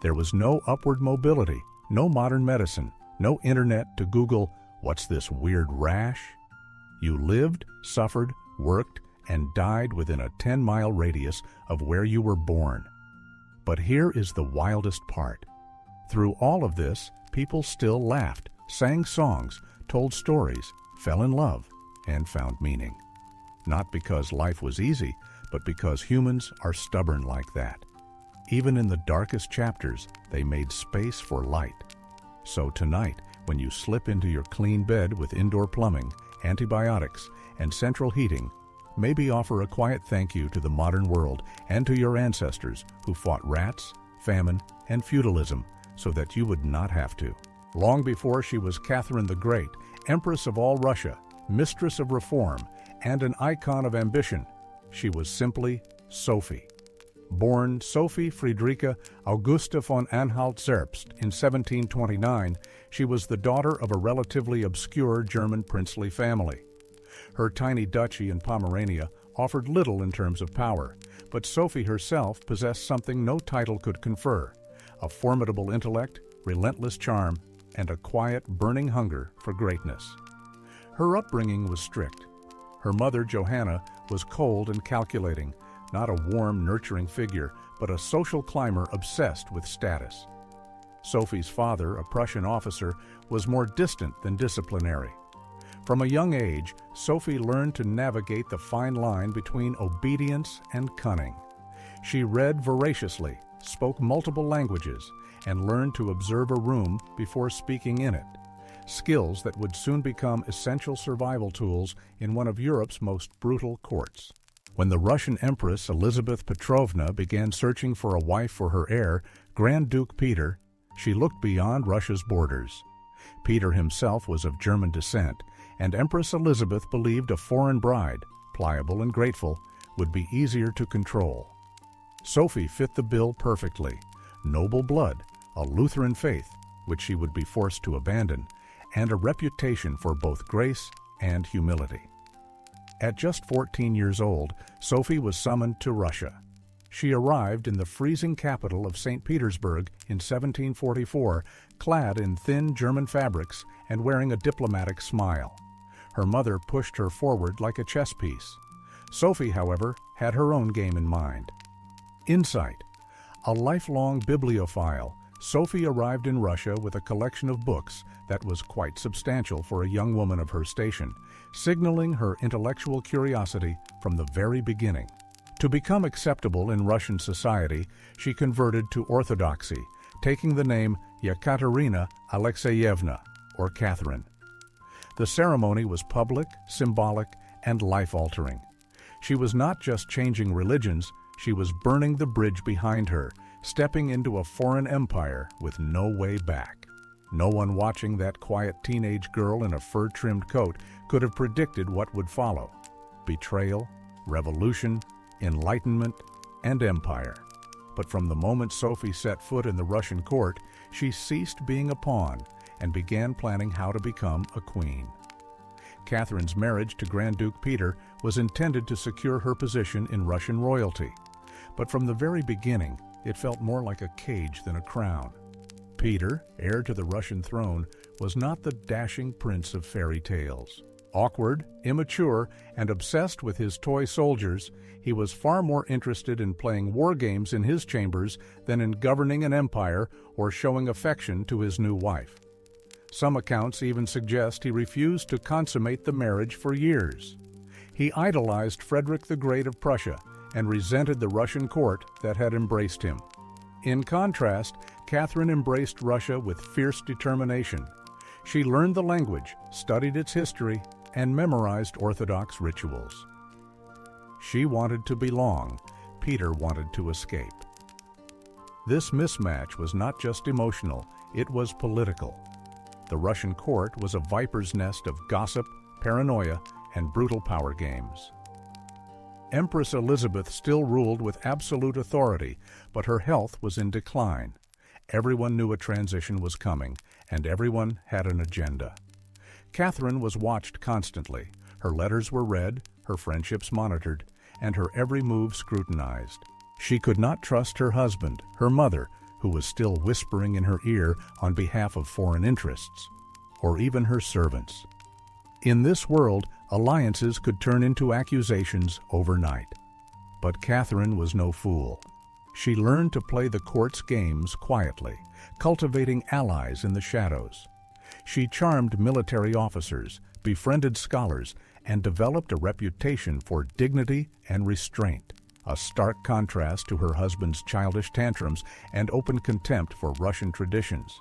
There was no upward mobility, no modern medicine, no internet to Google, "What's this weird rash?" You lived, suffered, worked, and died within a 10-mile radius of where you were born. But here is the wildest part. Through all of this, people still laughed, sang songs, told stories, fell in love, and found meaning. Not because life was easy, but because humans are stubborn like that. Even in the darkest chapters, they made space for light. So tonight, when you slip into your clean bed with indoor plumbing, antibiotics, and central heating, maybe offer a quiet thank you to the modern world and to your ancestors who fought rats, famine, and feudalism so that you would not have to. Long before she was Catherine the Great, Empress of all Russia, mistress of reform, and an icon of ambition, she was simply Sophie. Born Sophie Friedricha Augusta von Anhalt-Zerbst in 1729, she was the daughter of a relatively obscure German princely family. Her tiny duchy in Pomerania offered little in terms of power, but Sophie herself possessed something no title could confer: a formidable intellect, relentless charm, and a quiet, burning hunger for greatness. Her upbringing was strict. Her mother, Johanna, was cold and calculating, not a warm, nurturing figure, but a social climber obsessed with status. Sophie's father, a Prussian officer, was more distant than disciplinary. From a young age, Sophie learned to navigate the fine line between obedience and cunning. She read voraciously, spoke multiple languages, and learned to observe a room before speaking in it, skills that would soon become essential survival tools in one of Europe's most brutal courts. When the Russian Empress Elizabeth Petrovna began searching for a wife for her heir, Grand Duke Peter, she looked beyond Russia's borders. Peter himself was of German descent, and Empress Elizabeth believed a foreign bride, pliable and grateful, would be easier to control. Sophie fit the bill perfectly: noble blood, a Lutheran faith, which she would be forced to abandon, and a reputation for both grace and humility. At just 14 years old, Sophie was summoned to Russia. She arrived in the freezing capital of St. Petersburg in 1744, clad in thin German fabrics and wearing a diplomatic smile. Her mother pushed her forward like a chess piece. Sophie, however, had her own game in mind. Insight. A lifelong bibliophile, Sophie arrived in Russia with a collection of books that was quite substantial for a young woman of her station, signaling her intellectual curiosity from the very beginning. To become acceptable in Russian society, she converted to Orthodoxy, taking the name Yekaterina Alexeyevna, or Catherine. The ceremony was public, symbolic, and life-altering. She was not just changing religions, she was burning the bridge behind her, stepping into a foreign empire with no way back. No one watching that quiet teenage girl in a fur-trimmed coat could have predicted what would follow: betrayal, revolution, enlightenment, and empire. But from the moment Sophie set foot in the Russian court, she ceased being a pawn and began planning how to become a queen. Catherine's marriage to Grand Duke Peter was intended to secure her position in Russian royalty, but from the very beginning, it felt more like a cage than a crown. Peter, heir to the Russian throne, was not the dashing prince of fairy tales. Awkward, immature, and obsessed with his toy soldiers, he was far more interested in playing war games in his chambers than in governing an empire or showing affection to his new wife. Some accounts even suggest he refused to consummate the marriage for years. He idolized Frederick the Great of Prussia and resented the Russian court that had embraced him. In contrast, Catherine embraced Russia with fierce determination. She learned the language, studied its history, and memorized Orthodox rituals. She wanted to belong. Peter wanted to escape. This mismatch was not just emotional, it was political. The Russian court was a viper's nest of gossip, paranoia, and brutal power games. Empress Elizabeth still ruled with absolute authority, but her health was in decline. Everyone knew a transition was coming, and everyone had an agenda. Catherine was watched constantly. Her letters were read, her friendships monitored, and her every move scrutinized. She could not trust her husband, her mother, who was still whispering in her ear on behalf of foreign interests, or even her servants. In this world, alliances could turn into accusations overnight. But Catherine was no fool. She learned to play the court's games quietly, cultivating allies in the shadows. She charmed military officers, befriended scholars, and developed a reputation for dignity and restraint, a stark contrast to her husband's childish tantrums and open contempt for Russian traditions.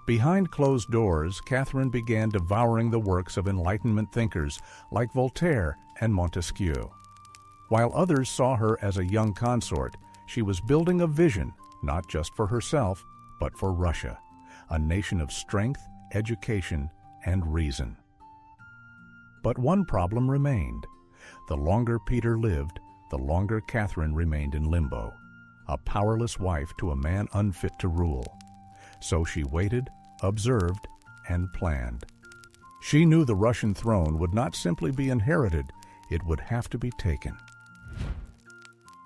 Behind closed doors, Catherine began devouring the works of Enlightenment thinkers like Voltaire and Montesquieu. While others saw her as a young consort, she was building a vision, not just for herself, but for Russia, a nation of strength, education, and reason. But one problem remained. The longer Peter lived, the longer Catherine remained in limbo, a powerless wife to a man unfit to rule. So she waited, observed, and planned. She knew the Russian throne would not simply be inherited, it would have to be taken.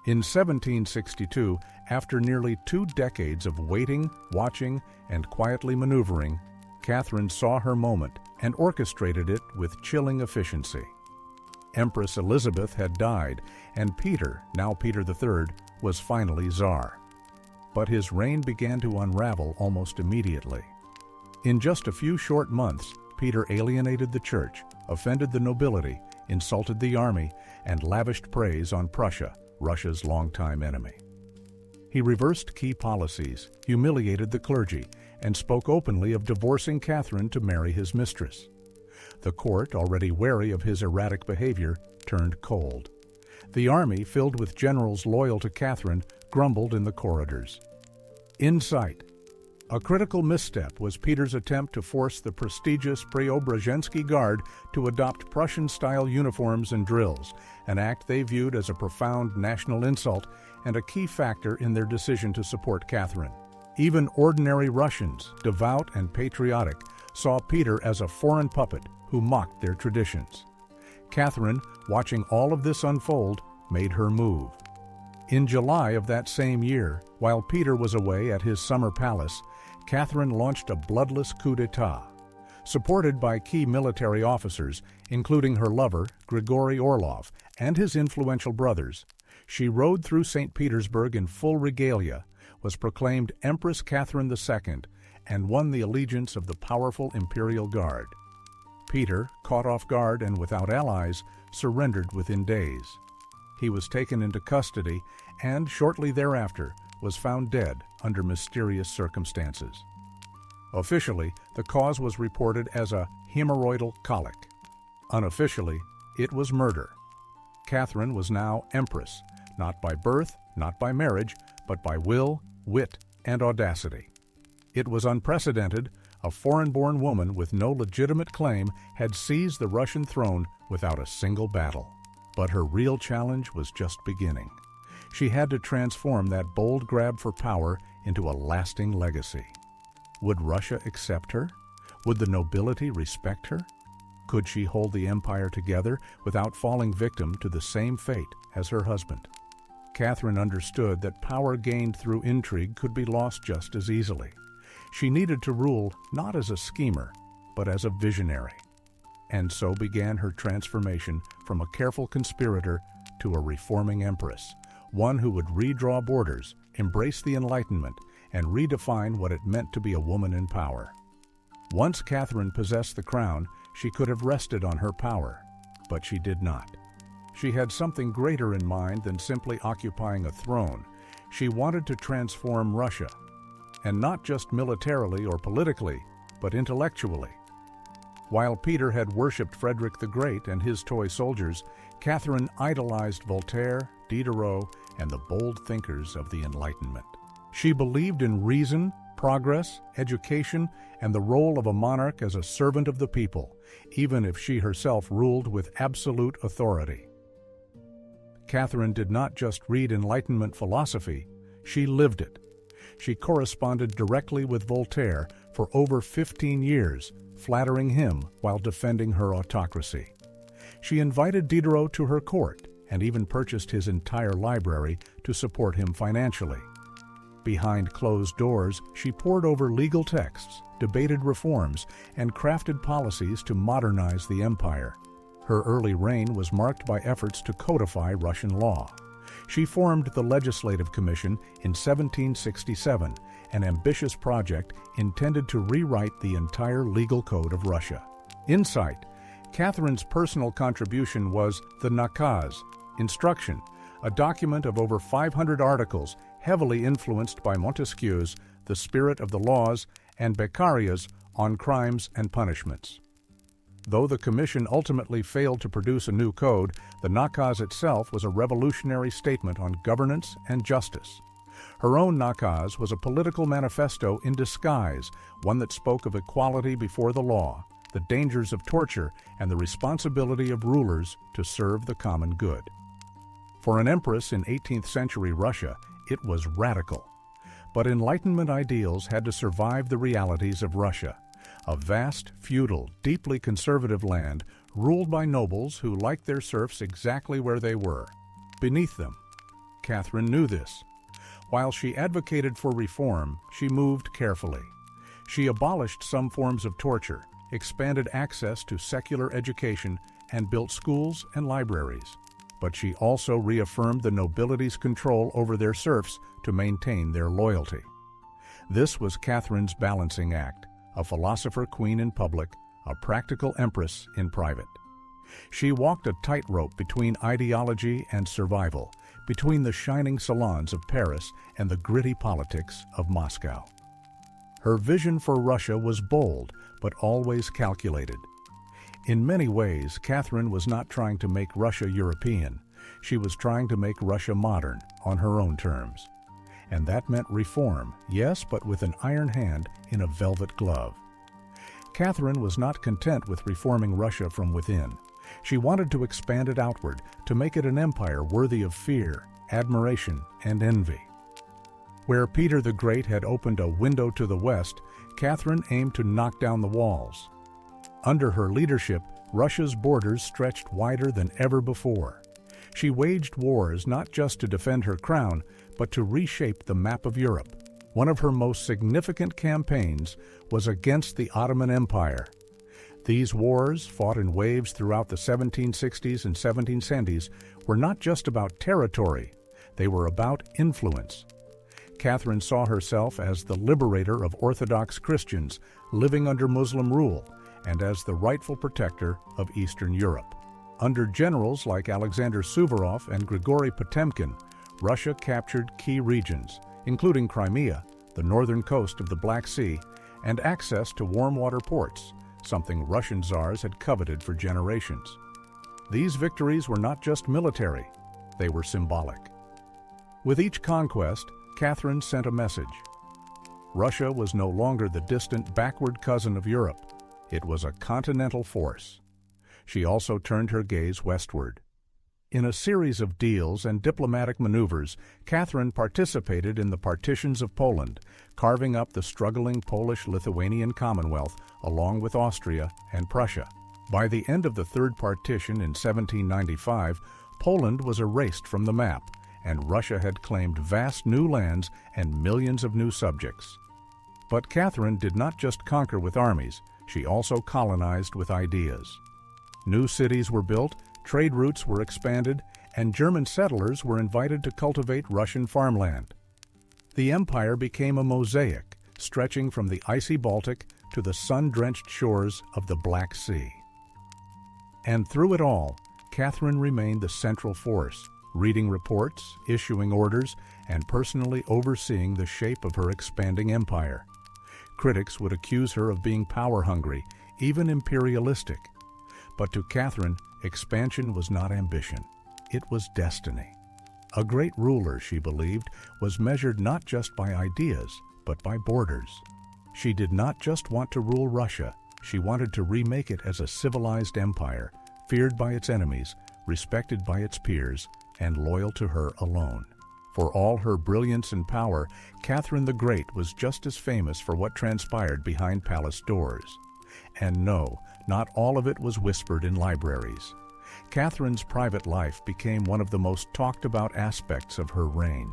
In 1762, after nearly 2 decades of waiting, watching, and quietly maneuvering, Catherine saw her moment and orchestrated it with chilling efficiency. Empress Elizabeth had died, and Peter, now Peter III, was finally Tsar. But his reign began to unravel almost immediately. In just a few short months, Peter alienated the church, offended the nobility, insulted the army, and lavished praise on Prussia, Russia's longtime enemy. He reversed key policies, humiliated the clergy, and spoke openly of divorcing Catherine to marry his mistress. The court, already wary of his erratic behavior, turned cold. The army, filled with generals loyal to Catherine, grumbled in the corridors. In sight, a critical misstep was Peter's attempt to force the prestigious Preobrazhensky Guard to adopt Prussian-style uniforms and drills, an act they viewed as a profound national insult and a key factor in their decision to support Catherine. Even ordinary Russians, devout and patriotic, saw Peter as a foreign puppet who mocked their traditions. Catherine, watching all of this unfold, made her move. In July of that same year, while Peter was away at his summer palace, Catherine launched a bloodless coup d'etat. Supported by key military officers, including her lover, Grigory Orlov, and his influential brothers, she rode through St. Petersburg in full regalia, was proclaimed Empress Catherine II, and won the allegiance of the powerful Imperial Guard. Peter, caught off guard and without allies, surrendered within days. He was taken into custody and, shortly thereafter, was found dead under mysterious circumstances. Officially, the cause was reported as a hemorrhoidal colic. Unofficially, it was murder. Catherine was now empress, not by birth, not by marriage, but by will, wit, and audacity. It was unprecedented. A foreign-born woman with no legitimate claim had seized the Russian throne without a single battle. But her real challenge was just beginning. She had to transform that bold grab for power into a lasting legacy. Would Russia accept her? Would the nobility respect her? Could she hold the empire together without falling victim to the same fate as her husband? Catherine understood that power gained through intrigue could be lost just as easily. She needed to rule not as a schemer, but as a visionary. And so began her transformation from a careful conspirator to a reforming empress, one who would redraw borders, embrace the Enlightenment, and redefine what it meant to be a woman in power. Once Catherine possessed the crown, she could have rested on her power, but she did not. She had something greater in mind than simply occupying a throne. She wanted to transform Russia, and not just militarily or politically, but intellectually. While Peter had worshipped Frederick the Great and his toy soldiers, Catherine idolized Voltaire, Diderot, and the bold thinkers of the Enlightenment. She believed in reason, progress, education, and the role of a monarch as a servant of the people, even if she herself ruled with absolute authority. Catherine did not just read Enlightenment philosophy, she lived it. She corresponded directly with Voltaire for over 15 years, flattering him while defending her autocracy. She invited Diderot to her court and even purchased his entire library to support him financially. Behind closed doors, she pored over legal texts, debated reforms, and crafted policies to modernize the empire. Her early reign was marked by efforts to codify Russian law. She formed the Legislative Commission in 1767, an ambitious project intended to rewrite the entire legal code of Russia. Insight: Catherine's personal contribution was the Nakaz, Instruction, a document of over 500 articles heavily influenced by Montesquieu's The Spirit of the Laws and Beccaria's On Crimes and Punishments. Though the commission ultimately failed to produce a new code, the Nakaz itself was a revolutionary statement on governance and justice. Her own Nakaz was a political manifesto in disguise, one that spoke of equality before the law, the dangers of torture, and the responsibility of rulers to serve the common good. For an empress in 18th century Russia, it was radical. But Enlightenment ideals had to survive the realities of Russia, a vast, feudal, deeply conservative land ruled by nobles who liked their serfs exactly where they were, beneath them. Catherine knew this. While she advocated for reform, she moved carefully. She abolished some forms of torture, expanded access to secular education, and built schools and libraries. But she also reaffirmed the nobility's control over their serfs to maintain their loyalty. This was Catherine's balancing act, a philosopher queen in public, a practical empress in private. She walked a tightrope between ideology and survival, between the shining salons of Paris and the gritty politics of Moscow. Her vision for Russia was bold, but always calculated. In many ways, Catherine was not trying to make Russia European. She was trying to make Russia modern, on her own terms. And that meant reform, yes, but with an iron hand in a velvet glove. Catherine was not content with reforming Russia from within. She wanted to expand it outward, to make it an empire worthy of fear, admiration, and envy. Where Peter the Great had opened a window to the west, Catherine aimed to knock down the walls. Under her leadership, Russia's borders stretched wider than ever before. She waged wars not just to defend her crown, but to reshape the map of Europe. One of her most significant campaigns was against the Ottoman Empire. These wars, fought in waves throughout the 1760s and 1770s, were not just about territory, they were about influence. Catherine saw herself as the liberator of Orthodox Christians living under Muslim rule, and as the rightful protector of Eastern Europe. Under generals like Alexander Suvorov and Grigory Potemkin, Russia captured key regions, including Crimea, the northern coast of the Black Sea, and access to warm water ports, something Russian czars had coveted for generations. These victories were not just military, they were symbolic. With each conquest, Catherine sent a message. Russia was no longer the distant backward cousin of Europe. It was a continental force. She also turned her gaze westward. In a series of deals and diplomatic maneuvers, Catherine participated in the partitions of Poland, carving up the struggling Polish-Lithuanian Commonwealth along with Austria and Prussia. By the end of the Third Partition in 1795, Poland was erased from the map, and Russia had claimed vast new lands and millions of new subjects. But Catherine did not just conquer with armies, she also colonized with ideas. New cities were built, trade routes were expanded, and German settlers were invited to cultivate Russian farmland. The empire became a mosaic, stretching from the icy Baltic to the sun-drenched shores of the Black Sea. And through it all, Catherine remained the central force, reading reports, issuing orders, and personally overseeing the shape of her expanding empire. Critics would accuse her of being power-hungry, even imperialistic. But to Catherine, expansion was not ambition. It was destiny. A great ruler, she believed, was measured not just by ideas, but by borders. She did not just want to rule Russia, she wanted to remake it as a civilized empire, feared by its enemies, respected by its peers, and loyal to her alone. For all her brilliance and power, Catherine the Great was just as famous for what transpired behind palace doors. And no, not all of it was whispered in libraries. Catherine's private life became one of the most talked about aspects of her reign.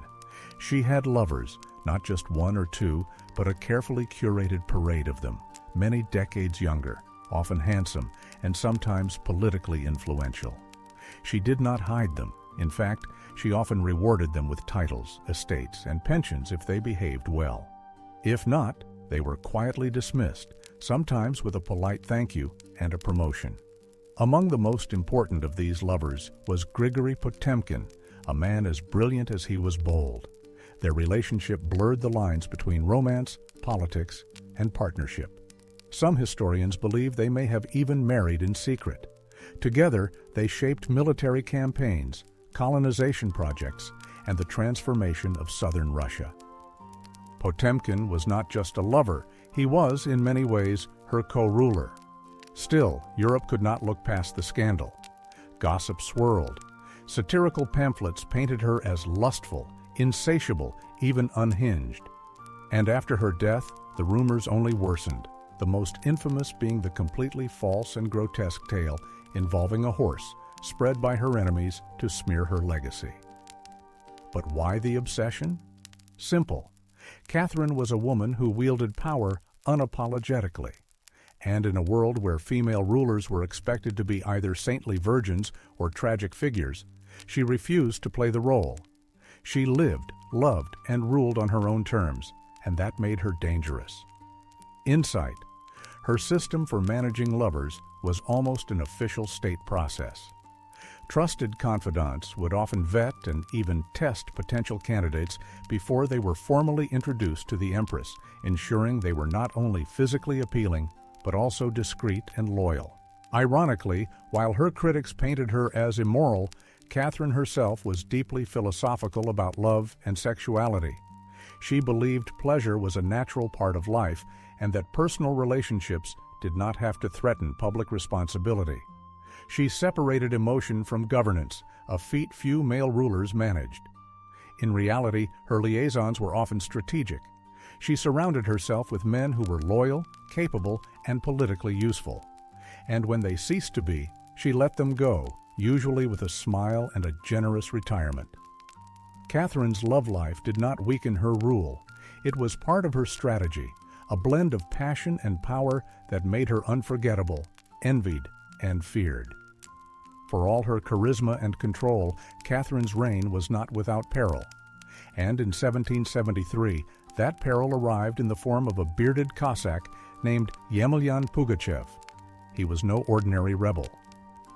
She had lovers, not just one or two, but a carefully curated parade of them, many decades younger, often handsome, and sometimes politically influential. She did not hide them. In fact, she often rewarded them with titles, estates, and pensions if they behaved well. If not, they were quietly dismissed, sometimes with a polite thank you and a promotion. Among the most important of these lovers was Grigory Potemkin, a man as brilliant as he was bold. Their relationship blurred the lines between romance, politics, and partnership. Some historians believe they may have even married in secret. Together, they shaped military campaigns, colonization projects, and the transformation of southern Russia. Potemkin was not just a lover, he was, in many ways, her co-ruler. Still, Europe could not look past the scandal. Gossip swirled. Satirical pamphlets painted her as lustful, insatiable, even unhinged. And after her death, the rumors only worsened, the most infamous being the completely false and grotesque tale involving a horse, spread by her enemies to smear her legacy. But why the obsession? Simple. Catherine was a woman who wielded power unapologetically. And in a world where female rulers were expected to be either saintly virgins or tragic figures, she refused to play the role. She lived, loved, and ruled on her own terms, and that made her dangerous. Insight. Her system for managing lovers was almost an official state process. Trusted confidants would often vet and even test potential candidates before they were formally introduced to the Empress, ensuring they were not only physically appealing, but also discreet and loyal. Ironically, while her critics painted her as immoral, Catherine herself was deeply philosophical about love and sexuality. She believed pleasure was a natural part of life and that personal relationships did not have to threaten public responsibility. She separated emotion from governance, a feat few male rulers managed. In reality, her liaisons were often strategic. She surrounded herself with men who were loyal, capable, and politically useful. And when they ceased to be, she let them go, usually with a smile and a generous retirement. Catherine's love life did not weaken her rule. It was part of her strategy, a blend of passion and power that made her unforgettable, envied, and feared. For all her charisma and control, Catherine's reign was not without peril. And in 1773, that peril arrived in the form of a bearded Cossack named Yemelyan Pugachev. He was no ordinary rebel.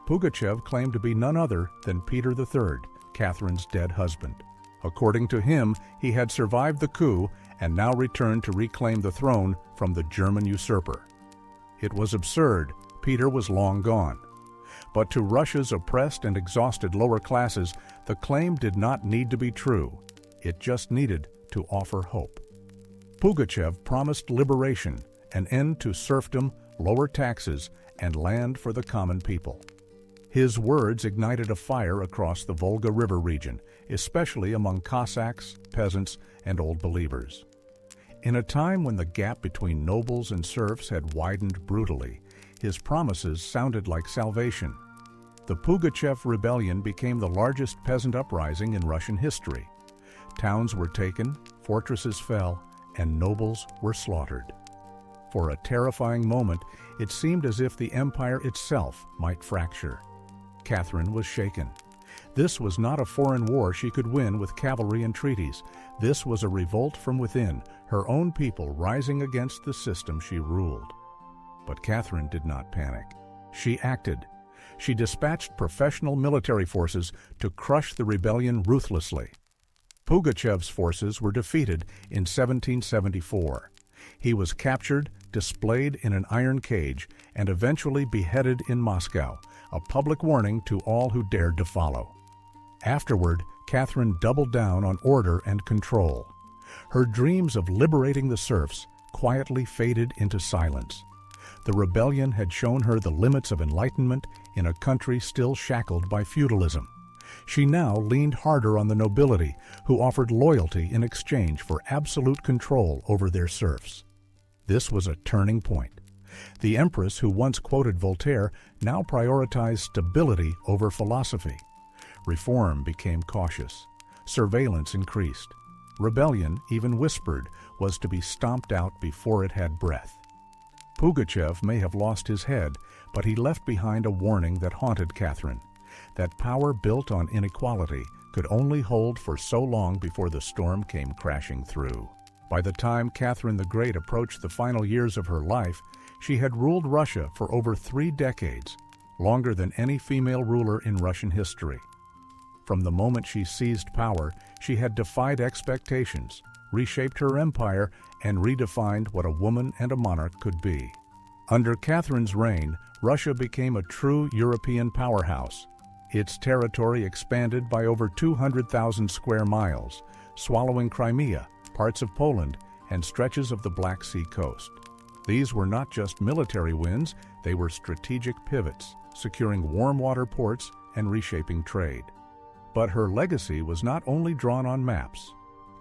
Pugachev claimed to be none other than Peter III, Catherine's dead husband. According to him, he had survived the coup and now returned to reclaim the throne from the German usurper. It was absurd. Peter was long gone. But to Russia's oppressed and exhausted lower classes, the claim did not need to be true. It just needed to offer hope. Pugachev promised liberation, an end to serfdom, lower taxes, and land for the common people. His words ignited a fire across the Volga River region, especially among Cossacks, peasants, and Old Believers. In a time when the gap between nobles and serfs had widened brutally, his promises sounded like salvation. The Pugachev Rebellion became the largest peasant uprising in Russian history. Towns were taken, fortresses fell, and nobles were slaughtered. For a terrifying moment, it seemed as if the empire itself might fracture. Catherine was shaken. This was not a foreign war she could win with cavalry and treaties. This was a revolt from within, her own people rising against the system she ruled. But Catherine did not panic. She acted. She dispatched professional military forces to crush the rebellion ruthlessly. Pugachev's forces were defeated in 1774. He was captured, displayed in an iron cage, and eventually beheaded in Moscow, a public warning to all who dared to follow. Afterward, Catherine doubled down on order and control. Her dreams of liberating the serfs quietly faded into silence. The rebellion had shown her the limits of enlightenment in a country still shackled by feudalism. She now leaned harder on the nobility, who offered loyalty in exchange for absolute control over their serfs. This was a turning point. The empress, who once quoted Voltaire, now prioritized stability over philosophy. Reform became cautious. Surveillance increased. Rebellion, even whispered, was to be stomped out before it had breath. Pugachev may have lost his head, but he left behind a warning that haunted Catherine. That power built on inequality could only hold for so long before the storm came crashing through. By the time Catherine the Great approached the final years of her life, she had ruled Russia for over 3 decades, longer than any female ruler in Russian history. From the moment she seized power, she had defied expectations, reshaped her empire, and redefined what a woman and a monarch could be. Under Catherine's reign, Russia became a true European powerhouse. Its territory expanded by over 200,000 square miles, swallowing Crimea, parts of Poland, and stretches of the Black Sea coast. These were not just military wins, they were strategic pivots, securing warm water ports and reshaping trade. But her legacy was not only drawn on maps.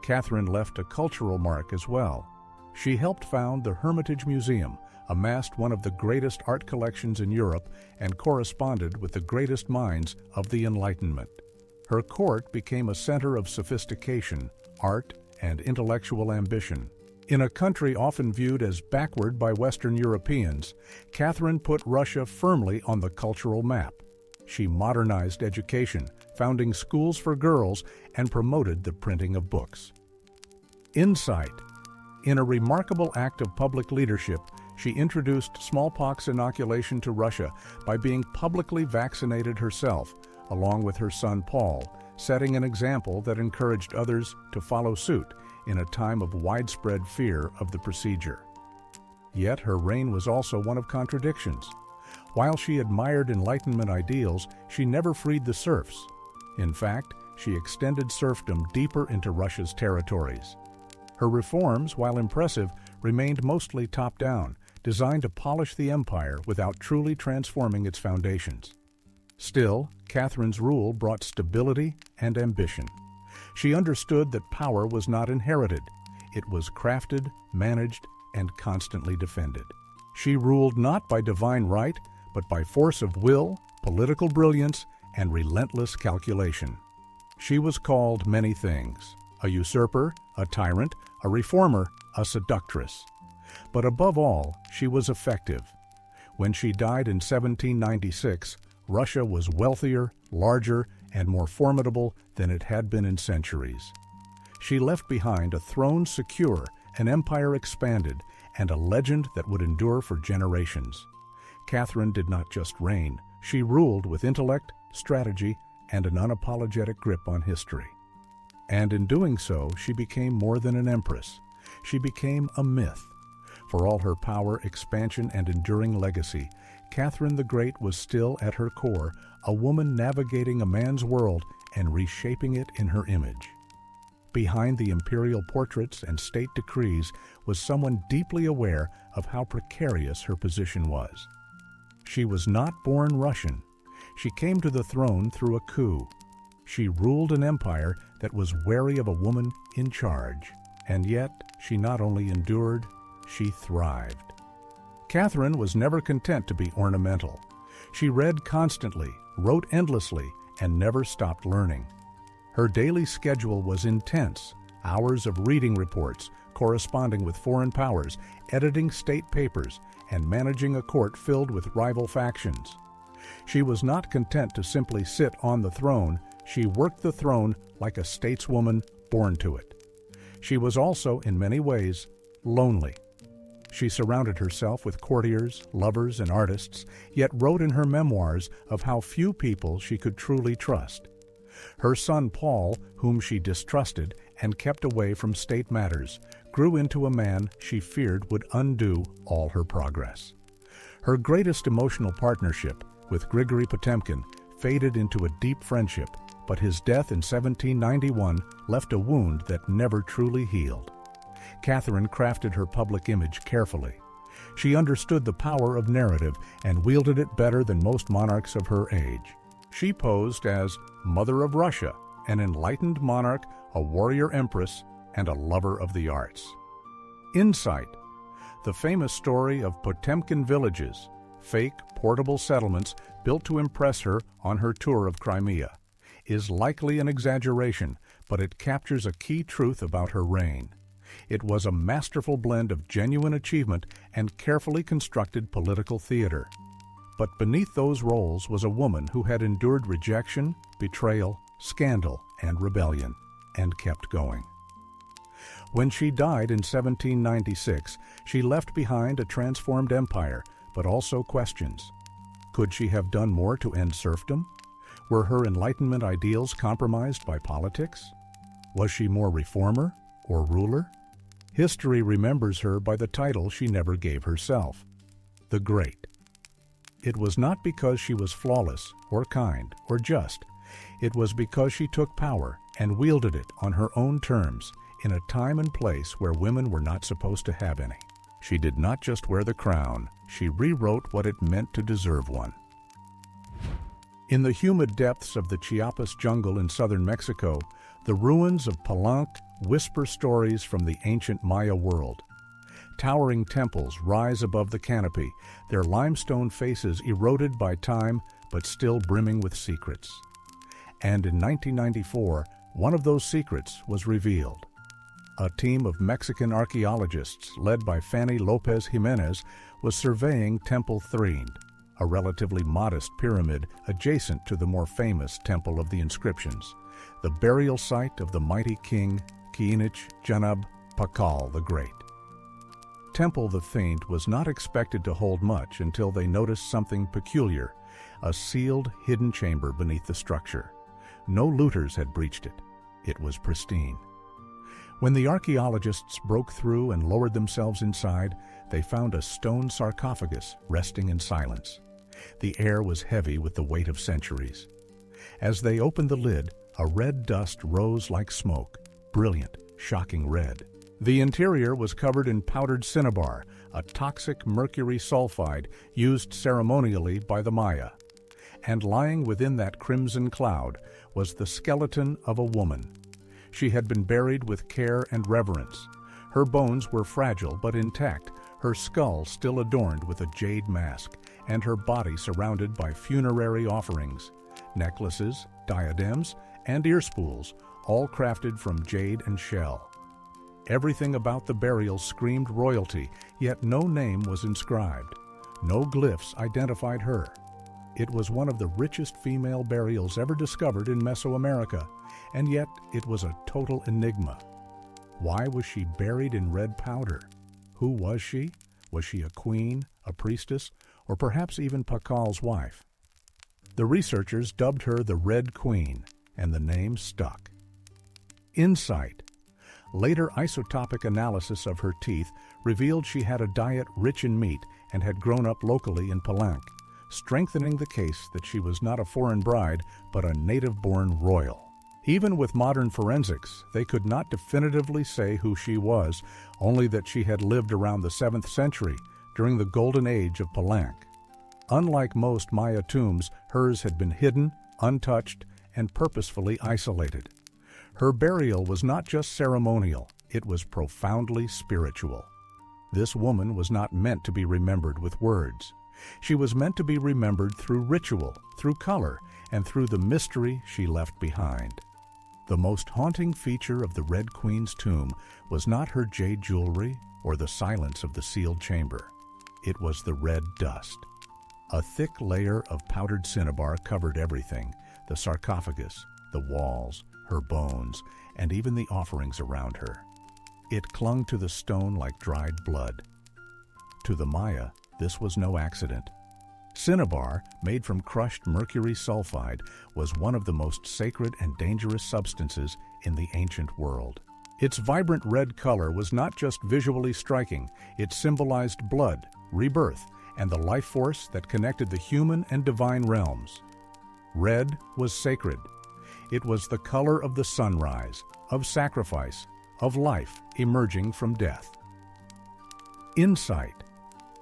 Catherine left a cultural mark as well. She helped found the Hermitage Museum, amassed one of the greatest art collections in Europe, and corresponded with the greatest minds of the Enlightenment. Her court became a center of sophistication, art, and intellectual ambition. In a country often viewed as backward by Western Europeans, Catherine put Russia firmly on the cultural map. She modernized education, founding schools for girls, and promoted the printing of books. Insight. In a remarkable act of public leadership, she introduced smallpox inoculation to Russia by being publicly vaccinated herself, along with her son Paul, setting an example that encouraged others to follow suit in a time of widespread fear of the procedure. Yet her reign was also one of contradictions. While she admired Enlightenment ideals, she never freed the serfs. In fact, she extended serfdom deeper into Russia's territories. Her reforms, while impressive, remained mostly top-down, designed to polish the empire without truly transforming its foundations. Still, Catherine's rule brought stability and ambition. She understood that power was not inherited. It was crafted, managed, and constantly defended. She ruled not by divine right, but by force of will, political brilliance, and relentless calculation. She was called many things: a usurper, a tyrant, a reformer, a seductress. But above all, she was effective. When she died in 1796, Russia was wealthier, larger, and more formidable than it had been in centuries. She left behind a throne secure, an empire expanded, and a legend that would endure for generations. Catherine did not just reign, she ruled with intellect, strategy, and an unapologetic grip on history. And in doing so, she became more than an empress. She became a myth. For all her power, expansion, and enduring legacy, Catherine the Great was still, at her core, a woman navigating a man's world and reshaping it in her image. Behind the imperial portraits and state decrees was someone deeply aware of how precarious her position was. She was not born Russian. She came to the throne through a coup. She ruled an empire that was wary of a woman in charge. And yet, she not only endured, she thrived. Catherine was never content to be ornamental. She read constantly, wrote endlessly, and never stopped learning. Her daily schedule was intense, hours of reading reports, corresponding with foreign powers, editing state papers, and managing a court filled with rival factions. She was not content to simply sit on the throne. She worked the throne like a stateswoman born to it. She was also, in many ways, lonely. She surrounded herself with courtiers, lovers, and artists, yet wrote in her memoirs of how few people she could truly trust. Her son Paul, whom she distrusted and kept away from state matters, grew into a man she feared would undo all her progress. Her greatest emotional partnership with Grigory Potemkin faded into a deep friendship, but his death in 1791 left a wound that never truly healed. Catherine crafted her public image carefully. She understood the power of narrative and wielded it better than most monarchs of her age. She posed as Mother of Russia, an enlightened monarch, a warrior empress, and a lover of the arts. Insight, the famous story of Potemkin villages, fake, portable settlements built to impress her on her tour of Crimea, is likely an exaggeration, but it captures a key truth about her reign. It was a masterful blend of genuine achievement and carefully constructed political theater. But beneath those roles was a woman who had endured rejection, betrayal, scandal, and rebellion, and kept going. When she died in 1796, she left behind a transformed empire, but also questions. Could she have done more to end serfdom? Were her Enlightenment ideals compromised by politics? Was she more reformer or ruler? History remembers her by the title she never gave herself, the Great. It was not because she was flawless or kind or just. It was because she took power and wielded it on her own terms in a time and place where women were not supposed to have any. She did not just wear the crown, she rewrote what it meant to deserve one. In the humid depths of the Chiapas jungle in southern Mexico, the ruins of Palenque whisper stories from the ancient Maya world. Towering temples rise above the canopy, their limestone faces eroded by time but still brimming with secrets. And in 1994, one of those secrets was revealed. A team of Mexican archaeologists led by Fanny Lopez Jimenez was surveying Temple Thrind, a relatively modest pyramid adjacent to the more famous Temple of the Inscriptions, the burial site of the mighty king Kiinich Janab Pakal the Great. Temple the Thrind was not expected to hold much until they noticed something peculiar, a sealed, hidden chamber beneath the structure. No looters had breached it. It was pristine. When the archaeologists broke through and lowered themselves inside, they found a stone sarcophagus resting in silence. The air was heavy with the weight of centuries. As they opened the lid, a red dust rose like smoke, brilliant, shocking red. The interior was covered in powdered cinnabar, a toxic mercury sulfide used ceremonially by the Maya. And lying within that crimson cloud was the skeleton of a woman. She had been buried with care and reverence. Her bones were fragile but intact, her skull still adorned with a jade mask, and her body surrounded by funerary offerings, necklaces, diadems, and ear spools, all crafted from jade and shell. Everything about the burial screamed royalty, yet no name was inscribed. No glyphs identified her. It was one of the richest female burials ever discovered in Mesoamerica, and yet it was a total enigma. Why was she buried in red powder? Who was she? Was she a queen, a priestess, or perhaps even Pakal's wife? The researchers dubbed her the Red Queen, and the name stuck. Insight. Later isotopic analysis of her teeth revealed she had a diet rich in meat and had grown up locally in Palenque, strengthening the case that she was not a foreign bride but a native-born royal. Even with modern forensics, they could not definitively say who she was, only that she had lived around the 7th century, during the golden age of Palenque. Unlike most Maya tombs, hers had been hidden, untouched, and purposefully isolated. Her burial was not just ceremonial, it was profoundly spiritual. This woman was not meant to be remembered with words. She was meant to be remembered through ritual, through color, and through the mystery she left behind. The most haunting feature of the Red Queen's tomb was not her jade jewelry or the silence of the sealed chamber. It was the red dust. A thick layer of powdered cinnabar covered everything: the sarcophagus, the walls, her bones, and even the offerings around her. It clung to the stone like dried blood. To the Maya, this was no accident. Cinnabar, made from crushed mercury sulfide, was one of the most sacred and dangerous substances in the ancient world. Its vibrant red color was not just visually striking, it symbolized blood, rebirth, and the life force that connected the human and divine realms. Red was sacred. It was the color of the sunrise, of sacrifice, of life emerging from death. Insight.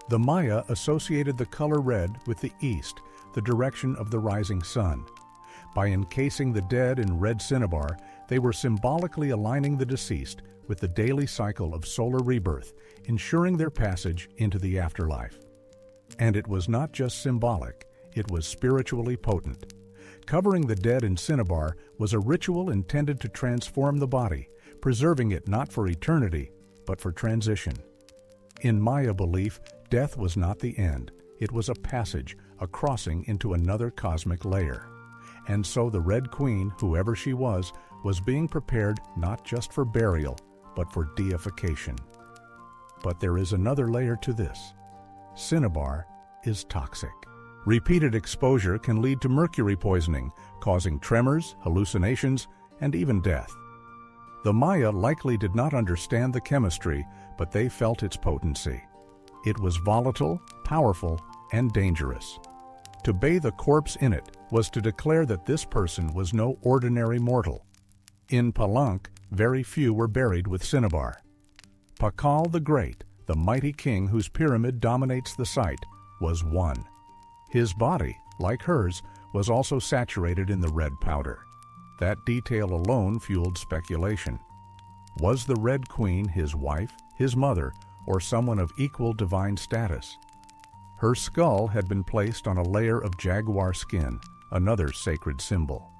The Maya associated the color red with the east, the direction of the rising sun. By encasing the dead in red cinnabar, they were symbolically aligning the deceased with the daily cycle of solar rebirth, ensuring their passage into the afterlife. And it was not just symbolic, it was spiritually potent. Covering the dead in cinnabar was a ritual intended to transform the body, preserving it not for eternity, but for transition. In Maya belief, death was not the end. It was a passage, a crossing into another cosmic layer. And so the Red Queen, whoever she was being prepared not just for burial, but for deification. But there is another layer to this. Cinnabar is toxic. Repeated exposure can lead to mercury poisoning, causing tremors, hallucinations, and even death. The Maya likely did not understand the chemistry, but they felt its potency. It was volatile, powerful, and dangerous. To bathe a corpse in it was to declare that this person was no ordinary mortal. In Palenque, very few were buried with cinnabar. Pakal the Great, the mighty king whose pyramid dominates the site, was one. His body, like hers, was also saturated in the red powder. That detail alone fueled speculation. Was the Red Queen his wife, his mother, or someone of equal divine status? Her skull had been placed on a layer of jaguar skin, another sacred symbol.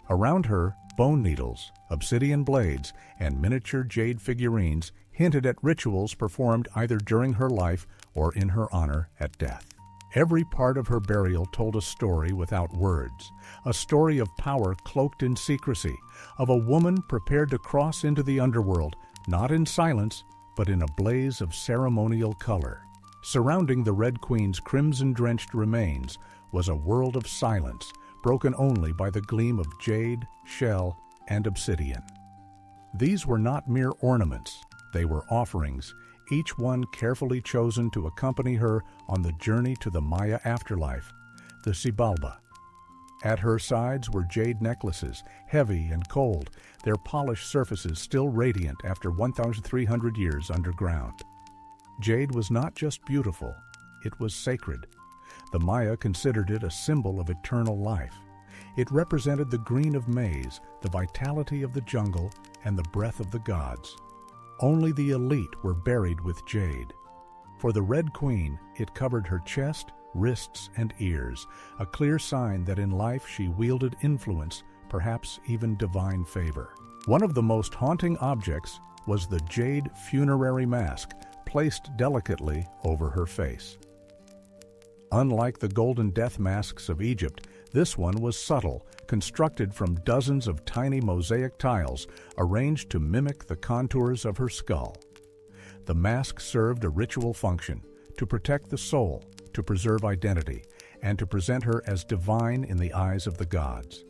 Around her, bone needles, obsidian blades, and miniature jade figurines hinted at rituals performed either during her life or in her honor at death. Every part of her burial told a story without words, a story of power cloaked in secrecy, of a woman prepared to cross into the underworld, not in silence, but in a blaze of ceremonial color. Surrounding the Red Queen's crimson-drenched remains was a world of silence, broken only by the gleam of jade, shell, and obsidian. These were not mere ornaments, they were offerings, each one carefully chosen to accompany her on the journey to the Maya afterlife, the Xibalba. At her sides were jade necklaces, heavy and cold, their polished surfaces still radiant after 1,300 years underground. Jade was not just beautiful, it was sacred. The Maya considered it a symbol of eternal life. It represented the green of maize, the vitality of the jungle, and the breath of the gods. Only the elite were buried with jade. For the Red Queen, it covered her chest, wrists, and ears, a clear sign that in life she wielded influence, perhaps even divine favor. One of the most haunting objects was the jade funerary mask, placed delicately over her face. Unlike the golden death masks of Egypt, this one was subtle, constructed from dozens of tiny mosaic tiles arranged to mimic the contours of her skull. The mask served a ritual function, to protect the soul, to preserve identity, and to present her as divine in the eyes of the gods.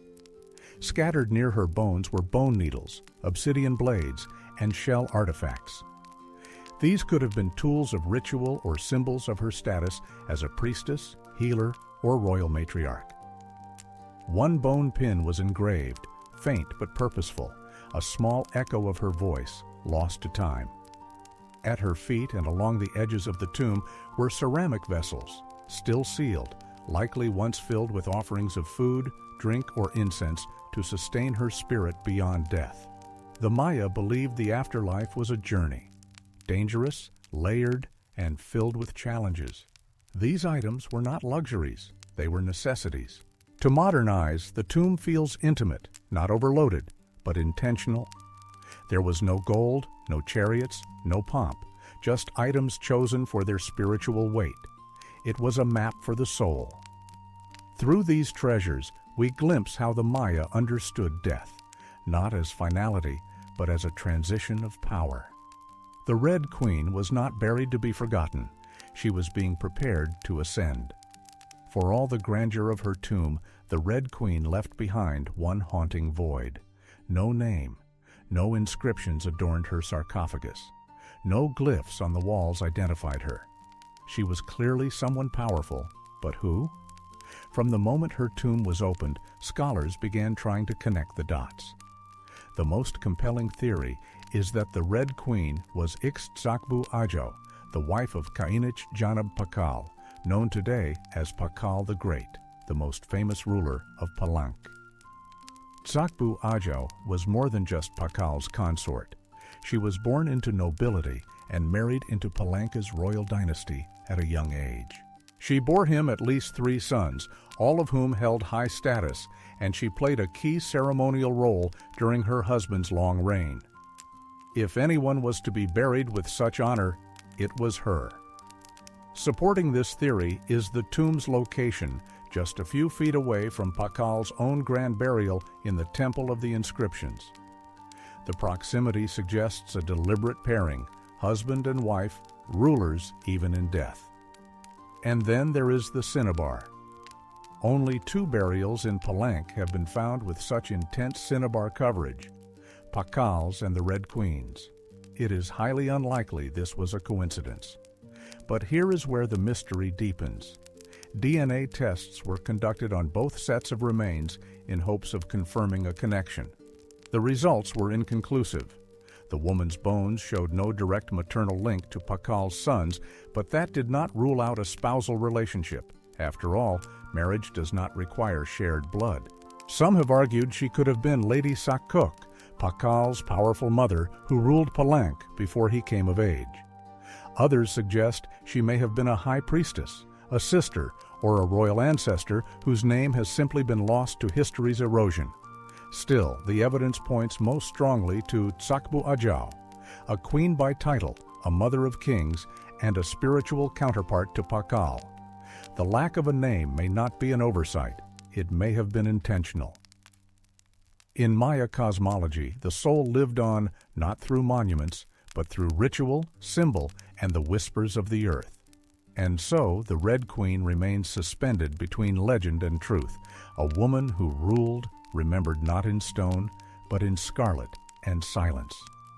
Scattered near her bones were bone needles, obsidian blades, and shell artifacts. These could have been tools of ritual or symbols of her status as a priestess, healer, or royal matriarch. One bone pin was engraved, faint but purposeful, a small echo of her voice, lost to time. At her feet and along the edges of the tomb were ceramic vessels, still sealed, likely once filled with offerings of food, drink, or incense to sustain her spirit beyond death. The Maya believed the afterlife was a journey, dangerous, layered, and filled with challenges. These items were not luxuries, they were necessities. To modern eyes, the tomb feels intimate, not overloaded, but intentional. There was no gold, no chariots, no pomp, just items chosen for their spiritual weight. It was a map for the soul. Through these treasures, we glimpse how the Maya understood death, not as finality, but as a transition of power. The Red Queen was not buried to be forgotten. She was being prepared to ascend. For all the grandeur of her tomb, the Red Queen left behind one haunting void. No name, no inscriptions adorned her sarcophagus. No glyphs on the walls identified her. She was clearly someone powerful, but who? From the moment her tomb was opened, scholars began trying to connect the dots. The most compelling theory is that the Red Queen was Ixtzakbu Ajo, the wife of Kainich Janab Pakal, known today as Pakal the Great, the most famous ruler of Palank. Tzakbu Ajo was more than just Pakal's consort. She was born into nobility and married into Palanka's royal dynasty at a young age. She bore him at least 3 sons, all of whom held high status, and she played a key ceremonial role during her husband's long reign. If anyone was to be buried with such honor, it was her. Supporting this theory is the tomb's location, just a few feet away from Pakal's own grand burial in the Temple of the Inscriptions. The proximity suggests a deliberate pairing, husband and wife, rulers even in death. And then there is the cinnabar. Only 2 burials in Palank have been found with such intense cinnabar coverage, Pakal's and the Red Queen's. It is highly unlikely this was a coincidence. But here is where the mystery deepens. DNA tests were conducted on both sets of remains in hopes of confirming a connection. The results were inconclusive. The woman's bones showed no direct maternal link to Pakal's sons, but that did not rule out a spousal relationship. After all, marriage does not require shared blood. Some have argued she could have been Lady Sakuk, Pakal's powerful mother who ruled Palank before he came of age. Others suggest she may have been a high priestess, a sister, or a royal ancestor whose name has simply been lost to history's erosion. Still, the evidence points most strongly to Tzakbu Ajao, a queen by title, a mother of kings, and a spiritual counterpart to Pakal. The lack of a name may not be an oversight. It may have been intentional. In Maya cosmology, the soul lived on not through monuments, but through ritual, symbol, and the whispers of the earth. And so the Red Queen remains suspended between legend and truth, a woman who ruled, remembered not in stone, but in scarlet and silence.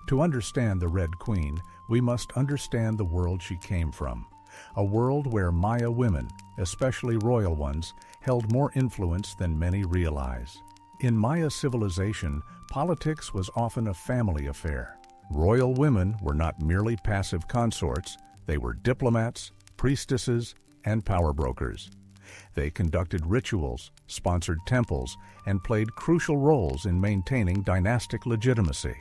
To understand the Red Queen, we must understand the world she came from, a world where Maya women, especially royal ones, held more influence than many realize. In Maya civilization, politics was often a family affair. Royal women were not merely passive consorts, they were diplomats, priestesses, and power brokers. They conducted rituals, sponsored temples, and played crucial roles in maintaining dynastic legitimacy.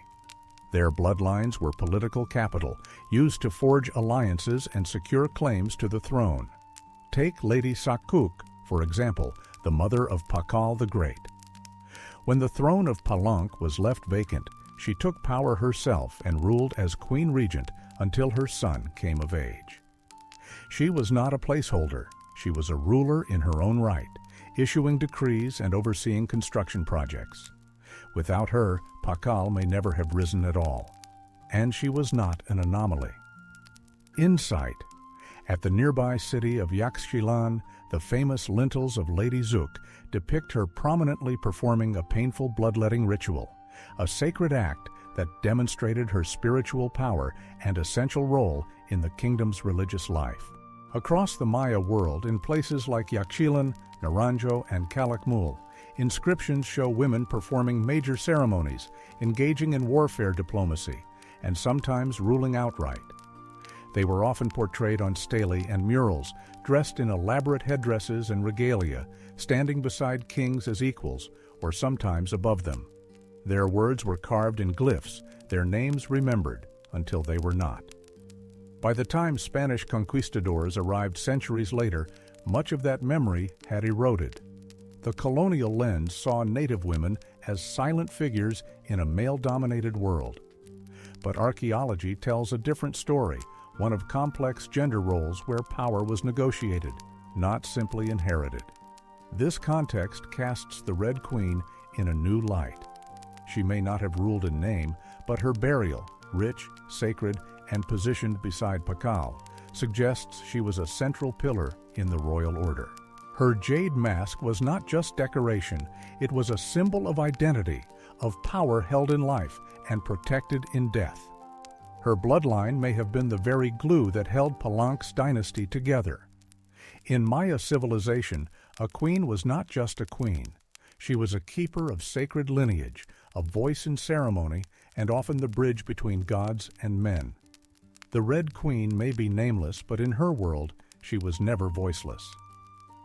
Their bloodlines were political capital, used to forge alliances and secure claims to the throne. Take Lady Sakuk, for example, the mother of Pakal the Great. When the throne of Palank was left vacant, she took power herself and ruled as queen regent until her son came of age. She was not a placeholder. She was a ruler in her own right, issuing decrees and overseeing construction projects. Without her, Pakal may never have risen at all. And she was not an anomaly. Insight. At the nearby city of Yaxchilan, the famous lintels of Lady Zouk depict her prominently performing a painful bloodletting ritual, a sacred act that demonstrated her spiritual power and essential role in the kingdom's religious life. Across the Maya world, in places like Yaxchilan, Naranjo, and Calakmul, inscriptions show women performing major ceremonies, engaging in warfare diplomacy, and sometimes ruling outright. They were often portrayed on stelae and murals, dressed in elaborate headdresses and regalia, standing beside kings as equals, or sometimes above them. Their words were carved in glyphs, their names remembered, until they were not. By the time Spanish conquistadors arrived centuries later, much of that memory had eroded. The colonial lens saw native women as silent figures in a male-dominated world. But archaeology tells a different story, one of complex gender roles where power was negotiated, not simply inherited. This context casts the Red Queen in a new light. She may not have ruled in name, but her burial, rich, sacred, and positioned beside Pakal, suggests she was a central pillar in the royal order. Her jade mask was not just decoration, it was a symbol of identity, of power held in life and protected in death. Her bloodline may have been the very glue that held Palank's dynasty together. In Maya civilization, a queen was not just a queen. She was a keeper of sacred lineage, a voice in ceremony, and often the bridge between gods and men. The Red Queen may be nameless, but in her world, she was never voiceless.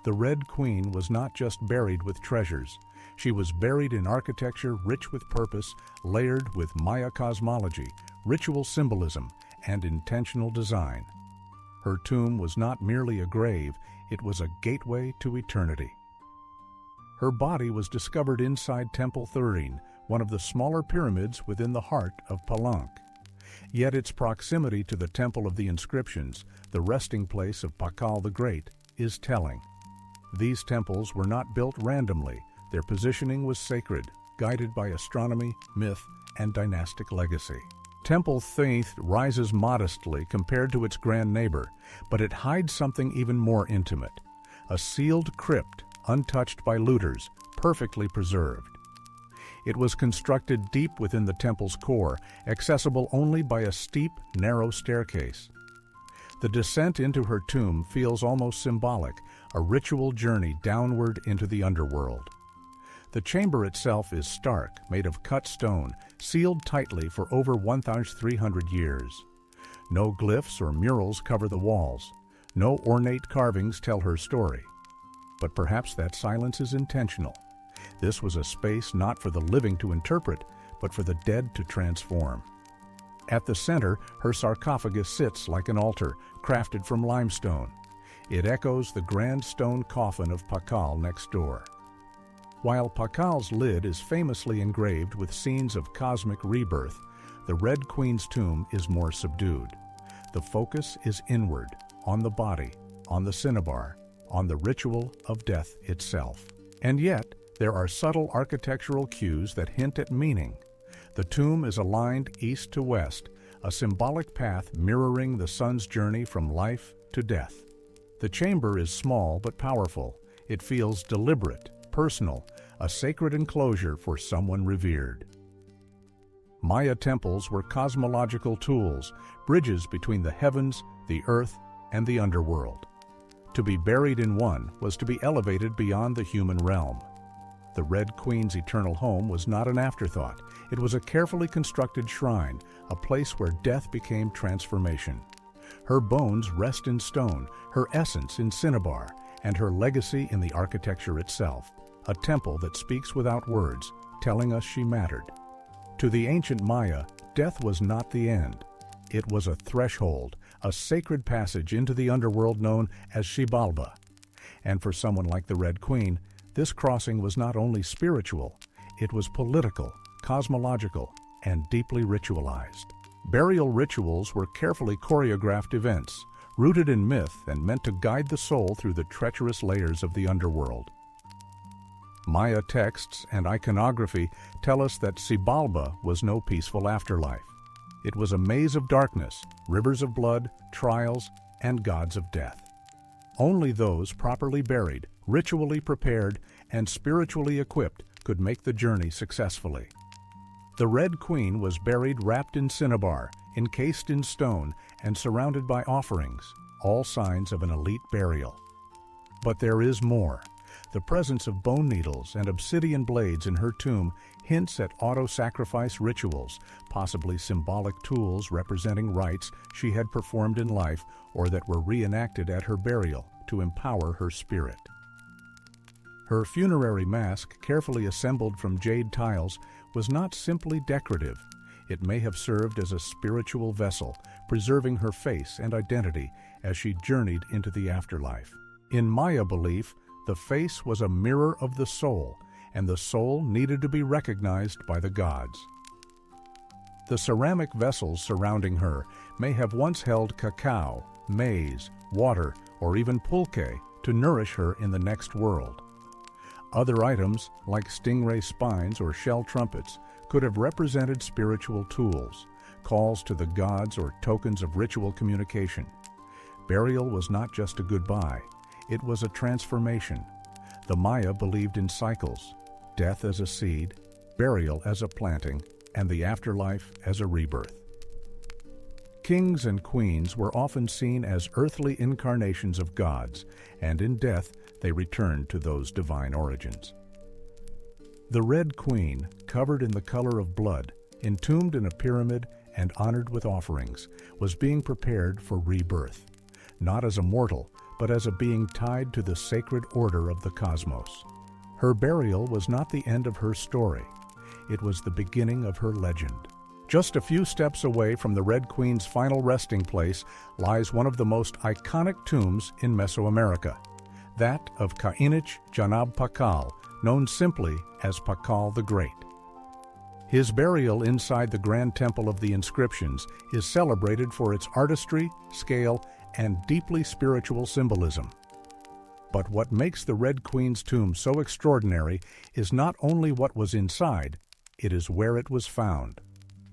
The Red Queen was not just buried with treasures. She was buried in architecture rich with purpose, layered with Maya cosmology, ritual symbolism, and intentional design. Her tomb was not merely a grave, it was a gateway to eternity. Her body was discovered inside Temple 13, one of the smaller pyramids within the heart of Palank. Yet its proximity to the Temple of the Inscriptions, the resting place of Pakal the Great, is telling. These temples were not built randomly. Their positioning was sacred, guided by astronomy, myth, and dynastic legacy. Temple Theith rises modestly compared to its grand neighbor, but it hides something even more intimate, a sealed crypt untouched by looters, perfectly preserved. It was constructed deep within the temple's core, accessible only by a steep, narrow staircase. The descent into her tomb feels almost symbolic, a ritual journey downward into the underworld. The chamber itself is stark, made of cut stone, sealed tightly for over 1,300 years. No glyphs or murals cover the walls. No ornate carvings tell her story. But perhaps that silence is intentional. This was a space not for the living to interpret, but for the dead to transform. At the center, her sarcophagus sits like an altar, crafted from limestone. It echoes the grand stone coffin of Pakal next door. While Pakal's lid is famously engraved with scenes of cosmic rebirth, the Red Queen's tomb is more subdued. The focus is inward, on the body, on the cinnabar, on the ritual of death itself. And yet, there are subtle architectural cues that hint at meaning. The tomb is aligned east to west, a symbolic path mirroring the sun's journey from life to death. The chamber is small but powerful. It feels deliberate, personal, a sacred enclosure for someone revered. Maya temples were cosmological tools, bridges between the heavens, the earth, and the underworld. To be buried in one was to be elevated beyond the human realm. The Red Queen's eternal home was not an afterthought. It was a carefully constructed shrine, a place where death became transformation. Her bones rest in stone, her essence in cinnabar, and her legacy in the architecture itself, a temple that speaks without words, telling us she mattered. To the ancient Maya, death was not the end. It was a threshold, a sacred passage into the underworld known as Xibalba. And for someone like the Red Queen, this crossing was not only spiritual, it was political, cosmological, and deeply ritualized. Burial rituals were carefully choreographed events, rooted in myth and meant to guide the soul through the treacherous layers of the underworld. Maya texts and iconography tell us that Xibalba was no peaceful afterlife. It was a maze of darkness, rivers of blood, trials, and gods of death. Only those properly buried, ritually prepared, and spiritually equipped could make the journey successfully. The Red Queen was buried wrapped in cinnabar, encased in stone, and surrounded by offerings, all signs of an elite burial. But there is more. The presence of bone needles and obsidian blades in her tomb hints at auto-sacrifice rituals, possibly symbolic tools representing rites she had performed in life or that were reenacted at her burial to empower her spirit. Her funerary mask, carefully assembled from jade tiles, was not simply decorative. It may have served as a spiritual vessel, preserving her face and identity as she journeyed into the afterlife. In Maya belief, the face was a mirror of the soul, and the soul needed to be recognized by the gods. The ceramic vessels surrounding her may have once held cacao, maize, water, or even pulque to nourish her in the next world. Other items, like stingray spines or shell trumpets, could have represented spiritual tools, calls to the gods or tokens of ritual communication. Burial was not just a goodbye, it was a transformation. The Maya believed in cycles, death as a seed, burial as a planting, and the afterlife as a rebirth. Kings and queens were often seen as earthly incarnations of gods, and in death they returned to those divine origins. The Red Queen, covered in the color of blood, entombed in a pyramid and honored with offerings, was being prepared for rebirth, not as a mortal, but as a being tied to the sacred order of the cosmos. Her burial was not the end of her story. It was the beginning of her legend. Just a few steps away from the Red Queen's final resting place lies one of the most iconic tombs in Mesoamerica, that of Ka'inich Janab Pakal, known simply as Pakal the Great. His burial inside the Grand Temple of the Inscriptions is celebrated for its artistry, scale, and deeply spiritual symbolism. But what makes the Red Queen's tomb so extraordinary is not only what was inside, it is where it was found.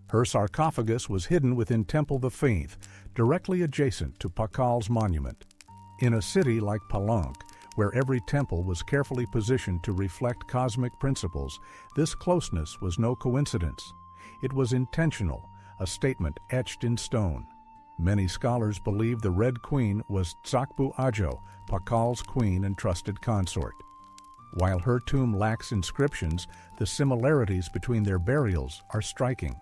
Her sarcophagus was hidden within Temple the Fifth, directly adjacent to Pakal's monument. In a city like Palenque, where every temple was carefully positioned to reflect cosmic principles, this closeness was no coincidence. It was intentional, a statement etched in stone. Many scholars believe the Red Queen was Tsakbu Ajo, Pakal's queen and trusted consort. While her tomb lacks inscriptions, the similarities between their burials are striking.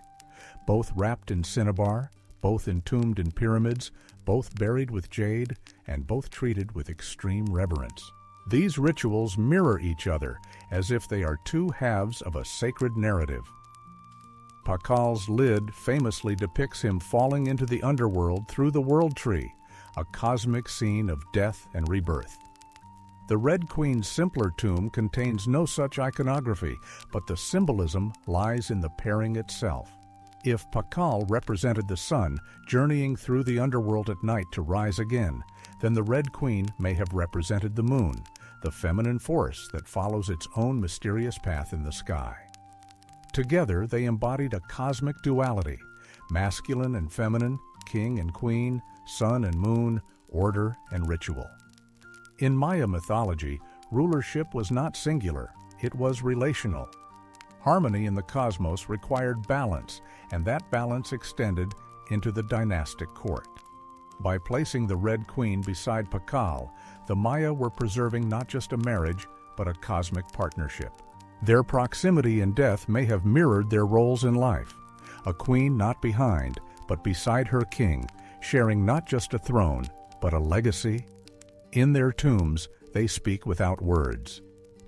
Both wrapped in cinnabar, both entombed in pyramids, both buried with jade, and both treated with extreme reverence. These rituals mirror each other as if they are two halves of a sacred narrative. Pakal's lid famously depicts him falling into the underworld through the World Tree, a cosmic scene of death and rebirth. The Red Queen's simpler tomb contains no such iconography, but the symbolism lies in the pairing itself. If Pakal represented the sun journeying through the underworld at night to rise again, then the Red Queen may have represented the moon, the feminine force that follows its own mysterious path in the sky. Together, they embodied a cosmic duality, masculine and feminine, king and queen, sun and moon, order and ritual. In Maya mythology, rulership was not singular, it was relational. Harmony in the cosmos required balance, and that balance extended into the dynastic court. By placing the Red Queen beside Pakal, the Maya were preserving not just a marriage, but a cosmic partnership. Their proximity in death may have mirrored their roles in life. A queen not behind, but beside her king, sharing not just a throne, but a legacy. In their tombs, they speak without words.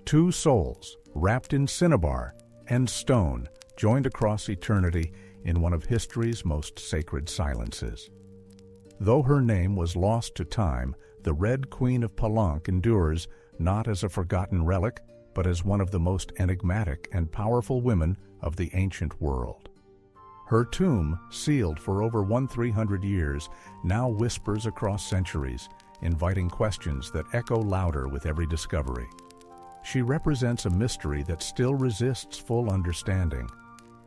Two souls, wrapped in cinnabar and stone, joined across eternity in one of history's most sacred silences. Though her name was lost to time, the Red Queen of Palenque endures not as a forgotten relic, but as one of the most enigmatic and powerful women of the ancient world. Her tomb, sealed for over 1,300 years, now whispers across centuries, inviting questions that echo louder with every discovery. She represents a mystery that still resists full understanding.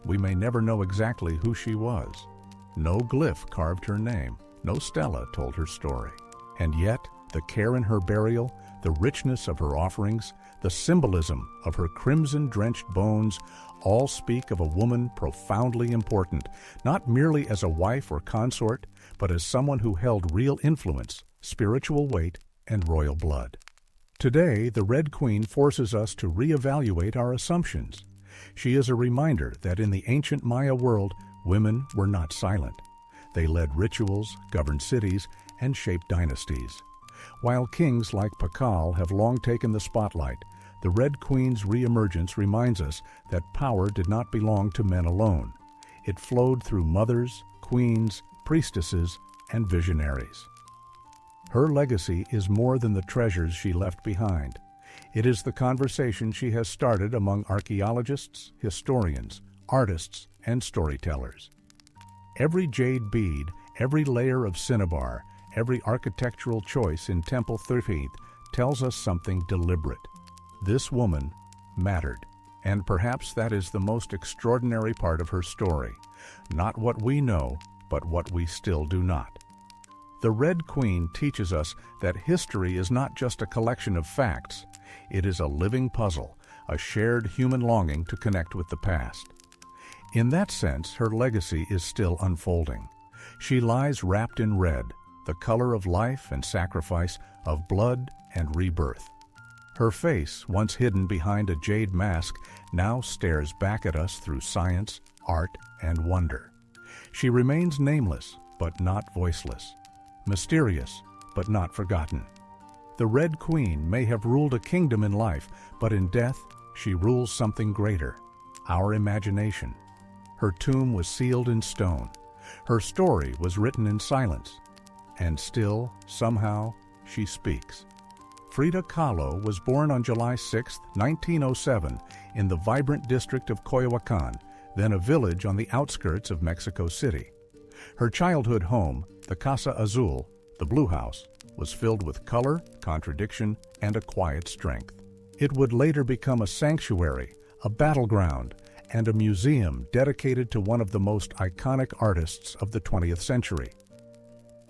We may never know exactly who she was. No glyph carved her name, no stela told her story. And yet, the care in her burial, the richness of her offerings, the symbolism of her crimson-drenched bones all speak of a woman profoundly important, not merely as a wife or consort, but as someone who held real influence, spiritual weight, and royal blood. Today, the Red Queen forces us to reevaluate our assumptions. She is a reminder that in the ancient Maya world, women were not silent. They led rituals, governed cities, and shaped dynasties. While kings like Pakal have long taken the spotlight, the Red Queen's reemergence reminds us that power did not belong to men alone. It flowed through mothers, queens, priestesses, and visionaries. Her legacy is more than the treasures she left behind. It is the conversation she has started among archaeologists, historians, artists, and storytellers. Every jade bead, every layer of cinnabar, every architectural choice in Temple 13th tells us something deliberate. This woman mattered, and perhaps that is the most extraordinary part of her story. Not what we know, but what we still do not. The Red Queen teaches us that history is not just a collection of facts. It is a living puzzle, a shared human longing to connect with the past. In that sense, her legacy is still unfolding. She lies wrapped in red, the color of life and sacrifice, of blood and rebirth. Her face, once hidden behind a jade mask, now stares back at us through science, art, and wonder. She remains nameless, but not voiceless. Mysterious, but not forgotten. The Red Queen may have ruled a kingdom in life, but in death, she rules something greater, our imagination. Her tomb was sealed in stone. Her story was written in silence. And still, somehow, she speaks. Frida Kahlo was born on July 6, 1907, in the vibrant district of Coyoacán, then a village on the outskirts of Mexico City. Her childhood home, the Casa Azul, the Blue House, was filled with color, contradiction, and a quiet strength. It would later become a sanctuary, a battleground, and a museum dedicated to one of the most iconic artists of the 20th century.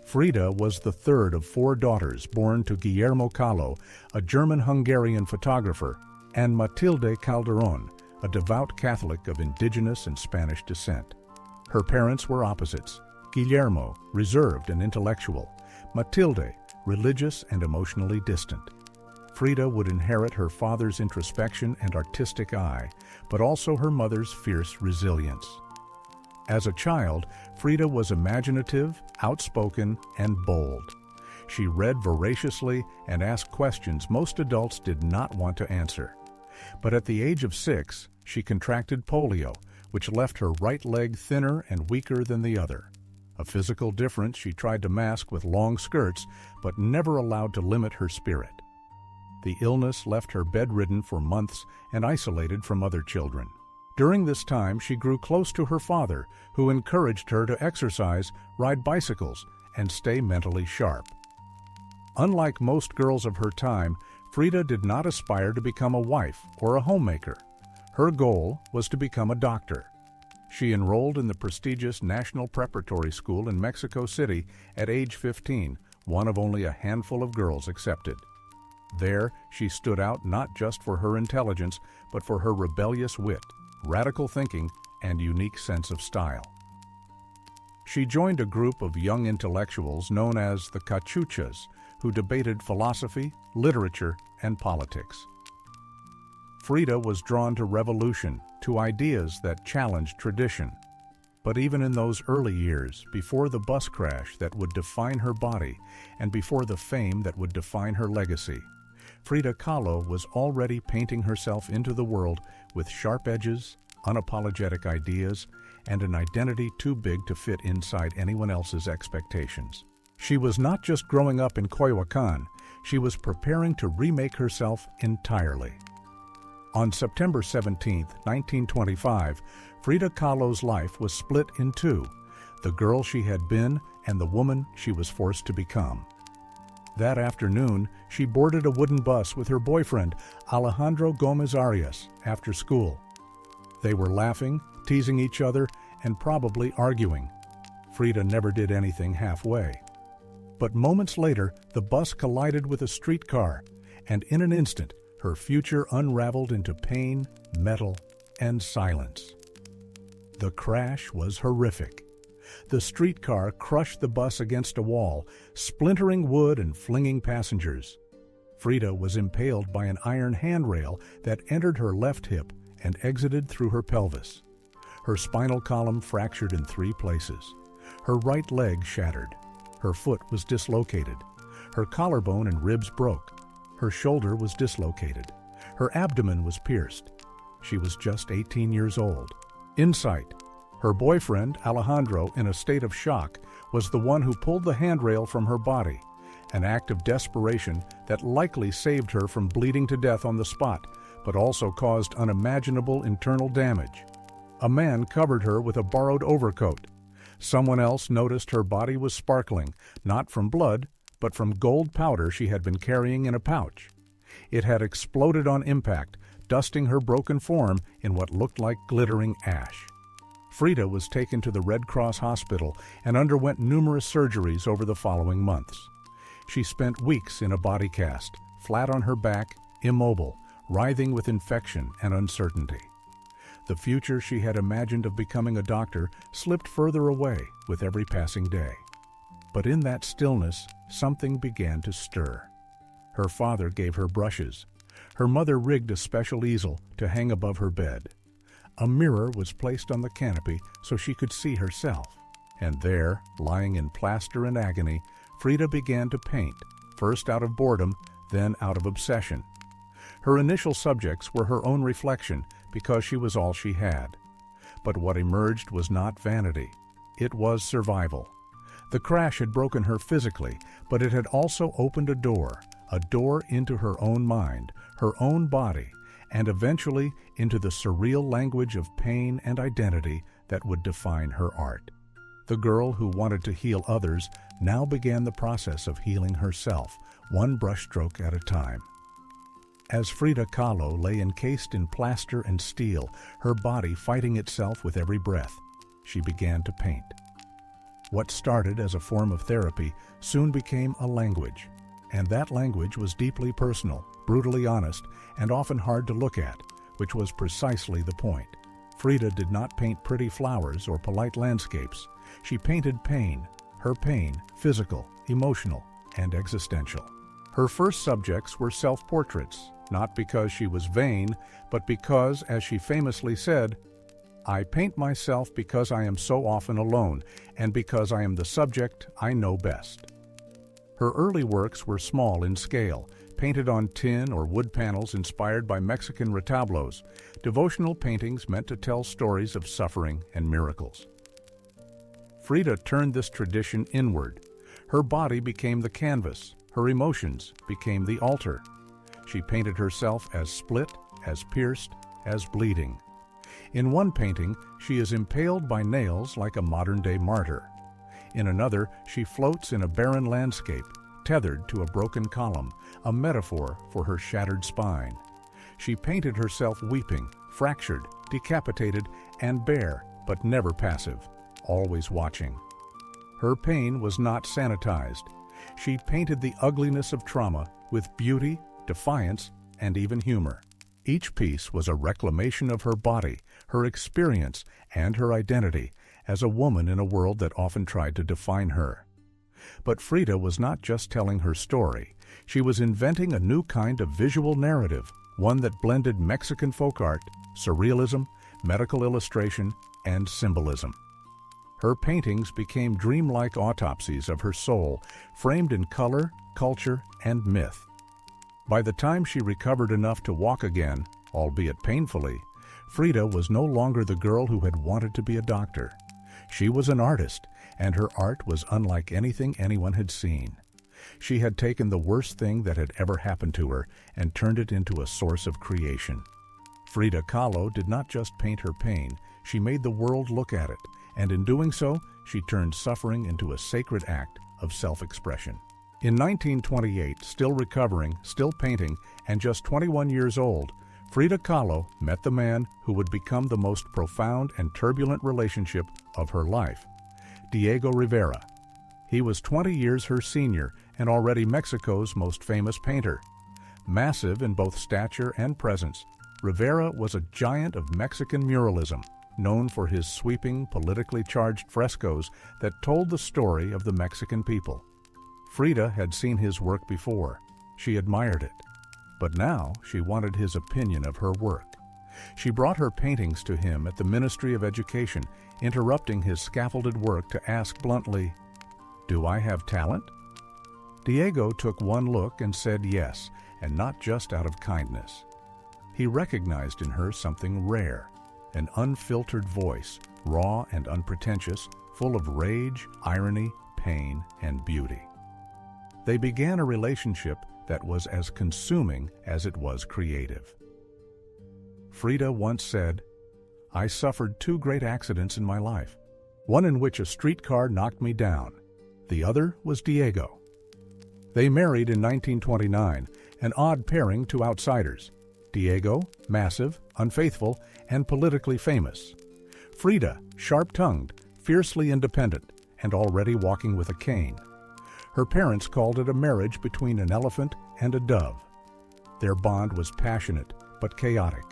Frida was the third of 4 daughters born to Guillermo Kahlo, a German-Hungarian photographer, and Matilde Calderón, a devout Catholic of indigenous and Spanish descent. Her parents were opposites. Guillermo, reserved and intellectual; Matilde, religious and emotionally distant. Frida would inherit her father's introspection and artistic eye, but also her mother's fierce resilience. As a child, Frida was imaginative, outspoken, and bold. She read voraciously and asked questions most adults did not want to answer. But at the age of 6, she contracted polio, which left her right leg thinner and weaker than the other. A physical difference she tried to mask with long skirts, but never allowed to limit her spirit. The illness left her bedridden for months and isolated from other children. During this time, she grew close to her father, who encouraged her to exercise, ride bicycles, and stay mentally sharp. Unlike most girls of her time, Frida did not aspire to become a wife or a homemaker. Her goal was to become a doctor. She enrolled in the prestigious National Preparatory School in Mexico City at age 15, one of only a handful of girls accepted. There, she stood out not just for her intelligence, but for her rebellious wit, radical thinking, and unique sense of style. She joined a group of young intellectuals known as the Cachuchas, who debated philosophy, literature, and politics. Frida was drawn to revolution, to ideas that challenged tradition. But even in those early years, before the bus crash that would define her body, and before the fame that would define her legacy, Frida Kahlo was already painting herself into the world with sharp edges, unapologetic ideas, and an identity too big to fit inside anyone else's expectations. She was not just growing up in Coyoacán, she was preparing to remake herself entirely. On September 17, 1925, Frida Kahlo's life was split in two, the girl she had been and the woman she was forced to become. That afternoon, she boarded a wooden bus with her boyfriend, Alejandro Gomez Arias, after school. They were laughing, teasing each other, and probably arguing. Frida never did anything halfway. But moments later, the bus collided with a streetcar, and in an instant, her future unraveled into pain, metal, and silence. The crash was horrific. The streetcar crushed the bus against a wall, splintering wood and flinging passengers. Frida was impaled by an iron handrail that entered her left hip and exited through her pelvis. Her spinal column fractured in 3 places. Her right leg shattered. Her foot was dislocated. Her collarbone and ribs broke. Her shoulder was dislocated. Her abdomen was pierced. She was just 18 years old. Insight. Her boyfriend, Alejandro, in a state of shock, was the one who pulled the handrail from her body, an act of desperation that likely saved her from bleeding to death on the spot, but also caused unimaginable internal damage. A man covered her with a borrowed overcoat. Someone else noticed her body was sparkling, not from blood, but from gold powder she had been carrying in a pouch. It had exploded on impact, dusting her broken form in what looked like glittering ash. Frida was taken to the Red Cross Hospital and underwent numerous surgeries over the following months. She spent weeks in a body cast, flat on her back, immobile, writhing with infection and uncertainty. The future she had imagined of becoming a doctor slipped further away with every passing day. But in that stillness, something began to stir. Her father gave her brushes. Her mother rigged a special easel to hang above her bed. A mirror was placed on the canopy so she could see herself. And there, lying in plaster and agony, Frida began to paint, first out of boredom, then out of obsession. Her initial subjects were her own reflection because she was all she had. But what emerged was not vanity. It was survival. The crash had broken her physically, but it had also opened a door into her own mind, her own body, and eventually into the surreal language of pain and identity that would define her art. The girl who wanted to heal others now began the process of healing herself, one brushstroke at a time. As Frida Kahlo lay encased in plaster and steel, her body fighting itself with every breath, she began to paint. What started as a form of therapy soon became a language, and that language was deeply personal, brutally honest, and often hard to look at, which was precisely the point. Frida did not paint pretty flowers or polite landscapes. She painted pain, her pain, physical, emotional, and existential. Her first subjects were self-portraits, not because she was vain, but because, as she famously said, "I paint myself because I am so often alone, and because I am the subject I know best." Her early works were small in scale, painted on tin or wood panels inspired by Mexican retablos, devotional paintings meant to tell stories of suffering and miracles. Frida turned this tradition inward. Her body became the canvas, her emotions became the altar. She painted herself as split, as pierced, as bleeding. In one painting, she is impaled by nails like a modern-day martyr. In another, she floats in a barren landscape, tethered to a broken column, a metaphor for her shattered spine. She painted herself weeping, fractured, decapitated, and bare, but never passive, always watching. Her pain was not sanitized. She painted the ugliness of trauma with beauty, defiance, and even humor. Each piece was a reclamation of her body, her experience, and her identity as a woman in a world that often tried to define her. But Frida was not just telling her story. She was inventing a new kind of visual narrative, one that blended Mexican folk art, surrealism, medical illustration, and symbolism. Her paintings became dreamlike autopsies of her soul, framed in color, culture, and myth. By the time she recovered enough to walk again, albeit painfully, Frida was no longer the girl who had wanted to be a doctor. She was an artist, and her art was unlike anything anyone had seen. She had taken the worst thing that had ever happened to her and turned it into a source of creation. Frida Kahlo did not just paint her pain, she made the world look at it, and in doing so, she turned suffering into a sacred act of self-expression. In 1928, still recovering, still painting, and just 21 years old, Frida Kahlo met the man who would become the most profound and turbulent relationship of her life, Diego Rivera. He was 20 years her senior and already Mexico's most famous painter. Massive in both stature and presence, Rivera was a giant of Mexican muralism, known for his sweeping, politically charged frescoes that told the story of the Mexican people. Frida had seen his work before. She admired it. But now she wanted his opinion of her work. She brought her paintings to him at the Ministry of Education, interrupting his scaffolded work to ask bluntly, "Do I have talent?" Diego took one look and said yes, and not just out of kindness. He recognized in her something rare, an unfiltered voice, raw and unpretentious, full of rage, irony, pain, and beauty. They began a relationship that was as consuming as it was creative. Frida once said, "I suffered two great accidents in my life, one in which a streetcar knocked me down. The other was Diego." They married in 1929, an odd pairing to outsiders. Diego, massive, unfaithful, and politically famous. Frida, sharp-tongued, fiercely independent, and already walking with a cane. Her parents called it a marriage between an elephant and a dove. Their bond was passionate but chaotic.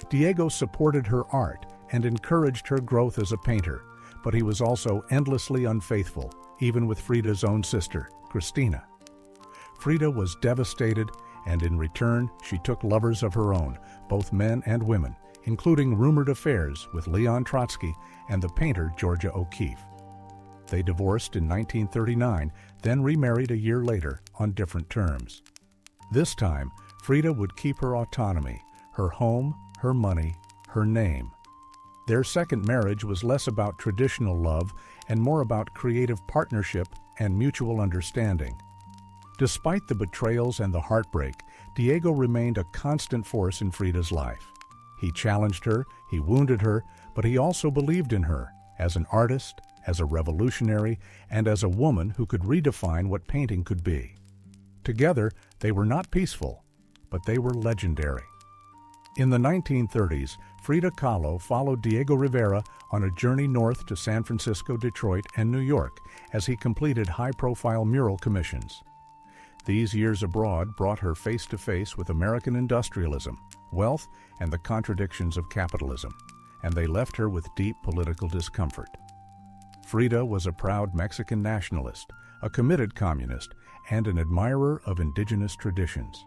Diego supported her art and encouraged her growth as a painter, but he was also endlessly unfaithful, even with Frida's own sister, Christina. Frida was devastated, and in return she took lovers of her own, both men and women, including rumored affairs with Leon Trotsky and the painter Georgia O'Keeffe. They divorced in 1939, then remarried a year later on different terms. This time, Frida would keep her autonomy, her home, her money, her name. Their second marriage was less about traditional love and more about creative partnership and mutual understanding. Despite the betrayals and the heartbreak, Diego remained a constant force in Frida's life. He challenged her, he wounded her, but he also believed in her as an artist, as a revolutionary, and as a woman who could redefine what painting could be. Together, they were not peaceful, but they were legendary. In the 1930s, Frida Kahlo followed Diego Rivera on a journey north to San Francisco, Detroit, and New York as he completed high-profile mural commissions. These years abroad brought her face-to-face with American industrialism, wealth, and the contradictions of capitalism, and they left her with deep political discomfort. Frida was a proud Mexican nationalist, a committed communist, and an admirer of indigenous traditions.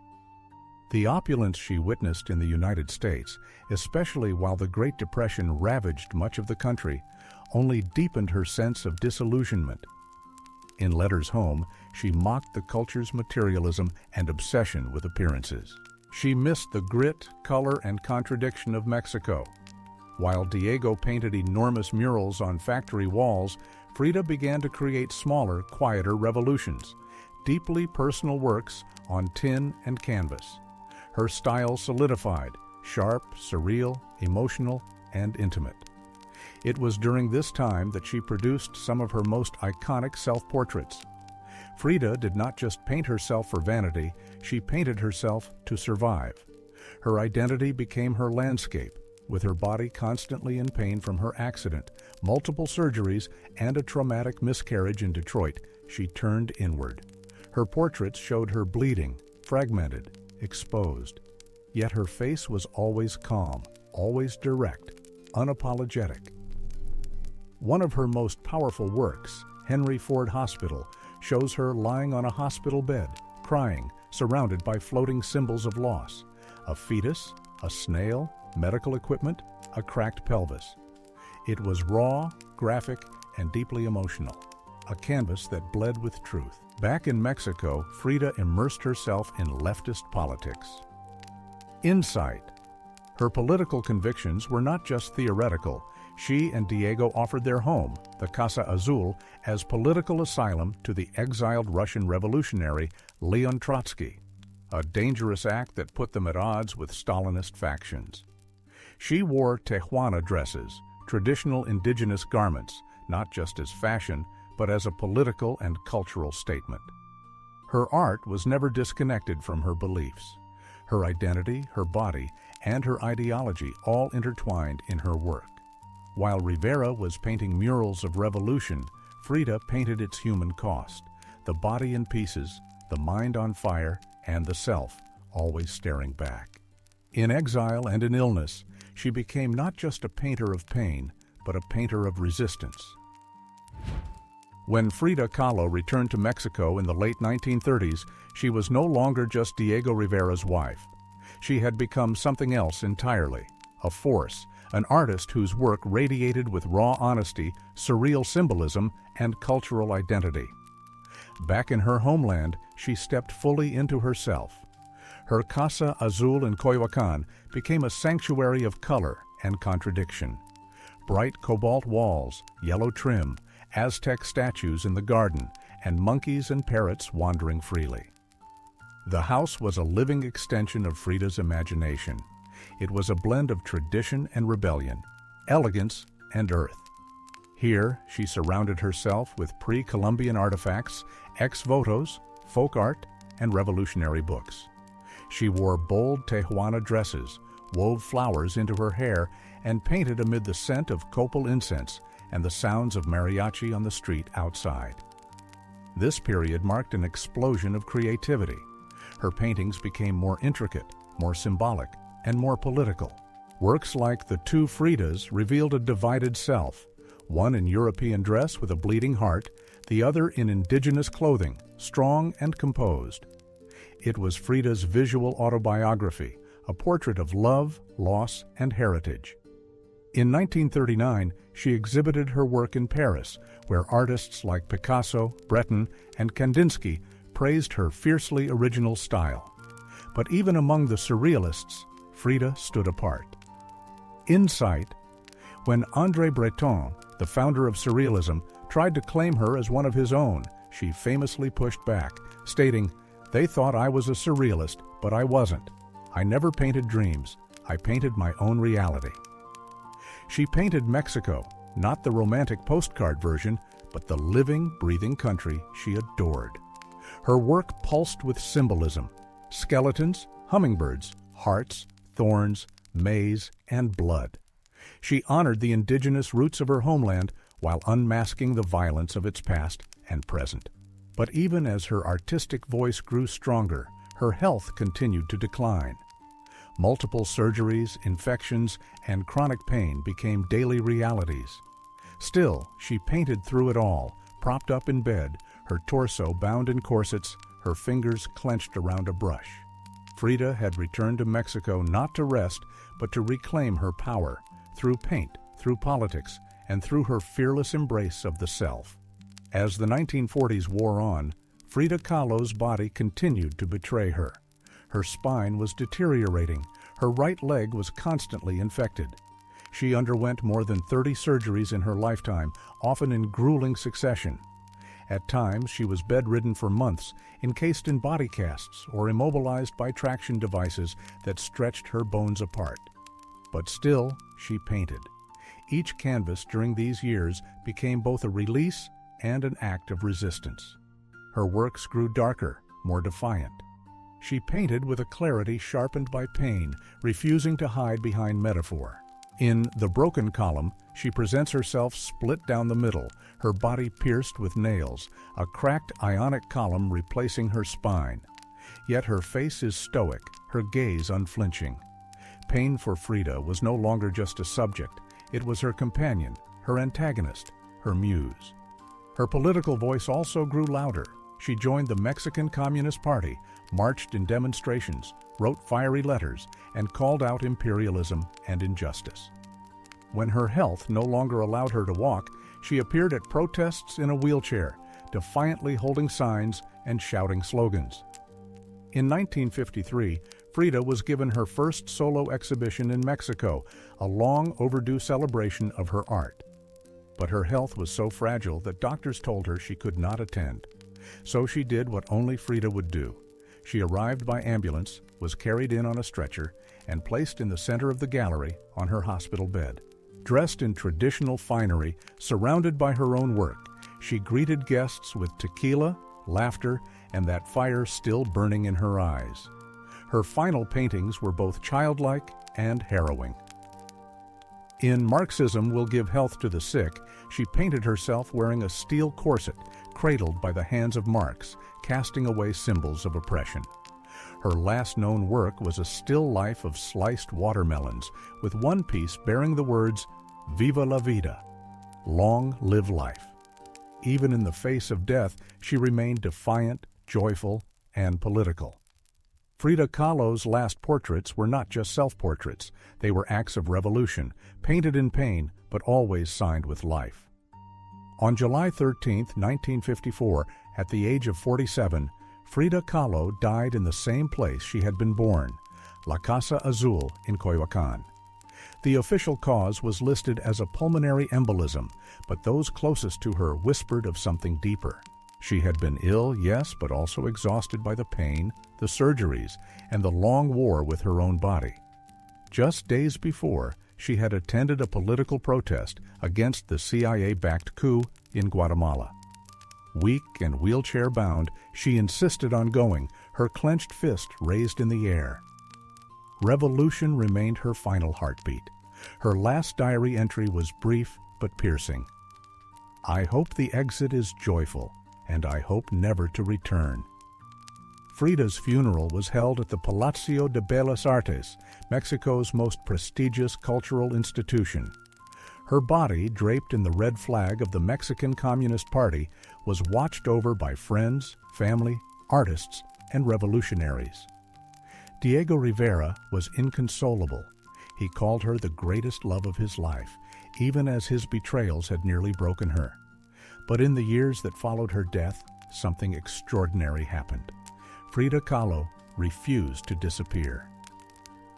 The opulence she witnessed in the United States, especially while the Great Depression ravaged much of the country, only deepened her sense of disillusionment. In letters home, she mocked the culture's materialism and obsession with appearances. She missed the grit, color, and contradiction of Mexico. While Diego painted enormous murals on factory walls, Frida began to create smaller, quieter revolutions, deeply personal works on tin and canvas. Her style solidified, sharp, surreal, emotional, and intimate. It was during this time that she produced some of her most iconic self-portraits. Frida did not just paint herself for vanity, she painted herself to survive. Her identity became her landscape, with her body constantly in pain from her accident, multiple surgeries, and a traumatic miscarriage in Detroit. She turned inward. Her portraits showed her bleeding, fragmented, exposed. Yet her face was always calm, always direct, unapologetic. One of her most powerful works, Henry Ford Hospital, shows her lying on a hospital bed, crying, surrounded by floating symbols of loss: a fetus, a snail, medical equipment, a cracked pelvis. It was raw, graphic, and deeply emotional, a canvas that bled with truth. Back in Mexico, Frida immersed herself in leftist politics. Insight. Her political convictions were not just theoretical. She and Diego offered their home, the Casa Azul, as political asylum to the exiled Russian revolutionary Leon Trotsky, a dangerous act that put them at odds with Stalinist factions. She wore Tijuana dresses, traditional indigenous garments, not just as fashion, but as a political and cultural statement. Her art was never disconnected from her beliefs. Her identity, her body, and her ideology all intertwined in her work. While Rivera was painting murals of revolution, Frida painted its human cost, the body in pieces, the mind on fire, and the self always staring back. In exile and in illness, she became not just a painter of pain, but a painter of resistance. When Frida Kahlo returned to Mexico in the late 1930s, she was no longer just Diego Rivera's wife. She had become something else entirely, a force, an artist whose work radiated with raw honesty, surreal symbolism, and cultural identity. Back in her homeland, she stepped fully into herself. Her Casa Azul in Coyoacán became a sanctuary of color and contradiction. Bright cobalt walls, yellow trim, Aztec statues in the garden, and monkeys and parrots wandering freely. The house was a living extension of Frida's imagination. It was a blend of tradition and rebellion, elegance and earth. Here, she surrounded herself with pre-Columbian artifacts, ex-votos, folk art, and revolutionary books. She wore bold Tijuana dresses, wove flowers into her hair, and painted amid the scent of copal incense and the sounds of mariachi on the street outside. This period marked an explosion of creativity. Her paintings became more intricate, more symbolic, and more political. Works like The Two Fridas revealed a divided self, one in European dress with a bleeding heart, the other in indigenous clothing, strong and composed. It was Frida's visual autobiography, a portrait of love, loss, and heritage. In 1939, she exhibited her work in Paris, where artists like Picasso, Breton, and Kandinsky praised her fiercely original style. But even among the surrealists, Frida stood apart. Insight. When André Breton, the founder of Surrealism, tried to claim her as one of his own, she famously pushed back, stating, "They thought I was a surrealist, but I wasn't. I never painted dreams. I painted my own reality." She painted Mexico, not the romantic postcard version, but the living, breathing country she adored. Her work pulsed with symbolism: skeletons, hummingbirds, hearts, thorns, maize, and blood. She honored the indigenous roots of her homeland while unmasking the violence of its past and present. But even as her artistic voice grew stronger, her health continued to decline. Multiple surgeries, infections, and chronic pain became daily realities. Still, she painted through it all, propped up in bed, her torso bound in corsets, her fingers clenched around a brush. Frida had returned to Mexico not to rest, but to reclaim her power, through paint, through politics, and through her fearless embrace of the self. As the 1940s wore on, Frida Kahlo's body continued to betray her. Her spine was deteriorating, her right leg was constantly infected. She underwent more than 30 surgeries in her lifetime, often in grueling succession. At times, she was bedridden for months, encased in body casts or immobilized by traction devices that stretched her bones apart. But still, she painted. Each canvas during these years became both a release and an act of resistance. Her works grew darker, more defiant. She painted with a clarity sharpened by pain, refusing to hide behind metaphor. In The Broken Column, she presents herself split down the middle, her body pierced with nails, a cracked ionic column replacing her spine. Yet her face is stoic, her gaze unflinching. Pain for Frida was no longer just a subject. It was her companion, her antagonist, her muse. Her political voice also grew louder. She joined the Mexican Communist Party, marched in demonstrations, wrote fiery letters, and called out imperialism and injustice. When her health no longer allowed her to walk, she appeared at protests in a wheelchair, defiantly holding signs and shouting slogans. In 1953, Frida was given her first solo exhibition in Mexico, a long overdue celebration of her art. But her health was so fragile that doctors told her she could not attend. So she did what only Frida would do. She arrived by ambulance, was carried in on a stretcher, and placed in the center of the gallery on her hospital bed. Dressed in traditional finery, surrounded by her own work, she greeted guests with tequila, laughter, and that fire still burning in her eyes. Her final paintings were both childlike and harrowing. In Marxism Will Give Health to the Sick, she painted herself wearing a steel corset, cradled by the hands of Marx, casting away symbols of oppression. Her last known work was a still life of sliced watermelons, with one piece bearing the words, "Viva la vida," long live life. even in the face of death, she remained defiant, joyful, and political. Frida Kahlo's last portraits were not just self-portraits. They were acts of revolution, painted in pain, but always signed with life. On July 13, 1954, at the age of 47, Frida Kahlo died in the same place she had been born, La Casa Azul in Coyoacán. The official cause was listed as a pulmonary embolism, but those closest to her whispered of something deeper. She had been ill, yes, but also exhausted by the pain, the surgeries, and the long war with her own body. Just days before, she had attended a political protest against the CIA-backed coup in Guatemala. Weak and wheelchair-bound, she insisted on going, her clenched fist raised in the air. Revolution remained her final heartbeat. Her last diary entry was brief but piercing. "I hope the exit is joyful, and I hope never to return." Frida's funeral was held at the Palacio de Bellas Artes, Mexico's most prestigious cultural institution. Her body, draped in the red flag of the Mexican Communist Party, was watched over by friends, family, artists, and revolutionaries. Diego Rivera was inconsolable. He called her the greatest love of his life, even as his betrayals had nearly broken her. But in the years that followed her death, something extraordinary happened. Frida Kahlo refused to disappear.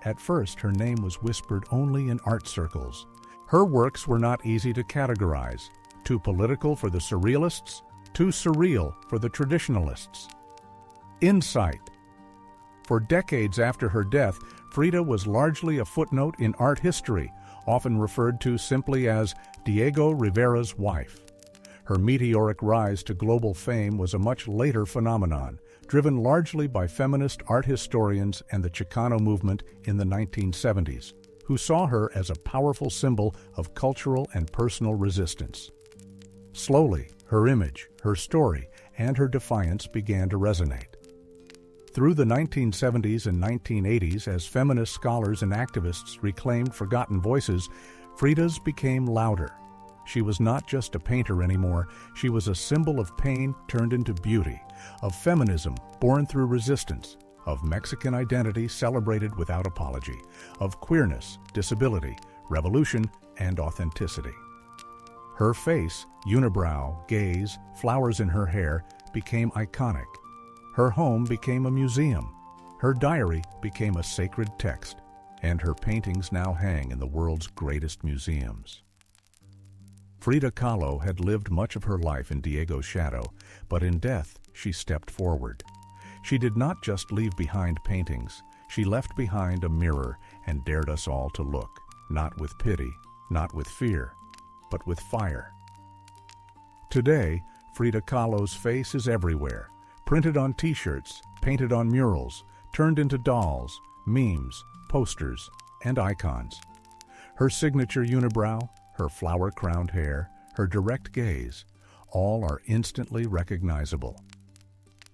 At first, her name was whispered only in art circles. Her works were not easy to categorize, too political for the surrealists, too surreal for the traditionalists. Insight. For decades after her death, Frida was largely a footnote in art history, often referred to simply as Diego Rivera's wife. Her meteoric rise to global fame was a much later phenomenon, driven largely by feminist art historians and the Chicano movement in the 1970s, who saw her as a powerful symbol of cultural and personal resistance. Slowly, her image, her story, and her defiance began to resonate. Through the 1970s and 1980s, as feminist scholars and activists reclaimed forgotten voices, Frida's became louder. She was not just a painter anymore, she was a symbol of pain turned into beauty, of feminism born through resistance, of Mexican identity celebrated without apology, of queerness, disability, revolution, and authenticity. Her face, unibrow, gaze, flowers in her hair, became iconic. Her home became a museum. Her diary became a sacred text, and her paintings now hang in the world's greatest museums. Frida Kahlo had lived much of her life in Diego's shadow, but in death she stepped forward. She did not just leave behind paintings, she left behind a mirror and dared us all to look, not with pity, not with fear, but with fire. Today, Frida Kahlo's face is everywhere, printed on t-shirts, painted on murals, turned into dolls, memes, posters, and icons. Her signature unibrow, her flower-crowned hair, her direct gaze, all are instantly recognizable.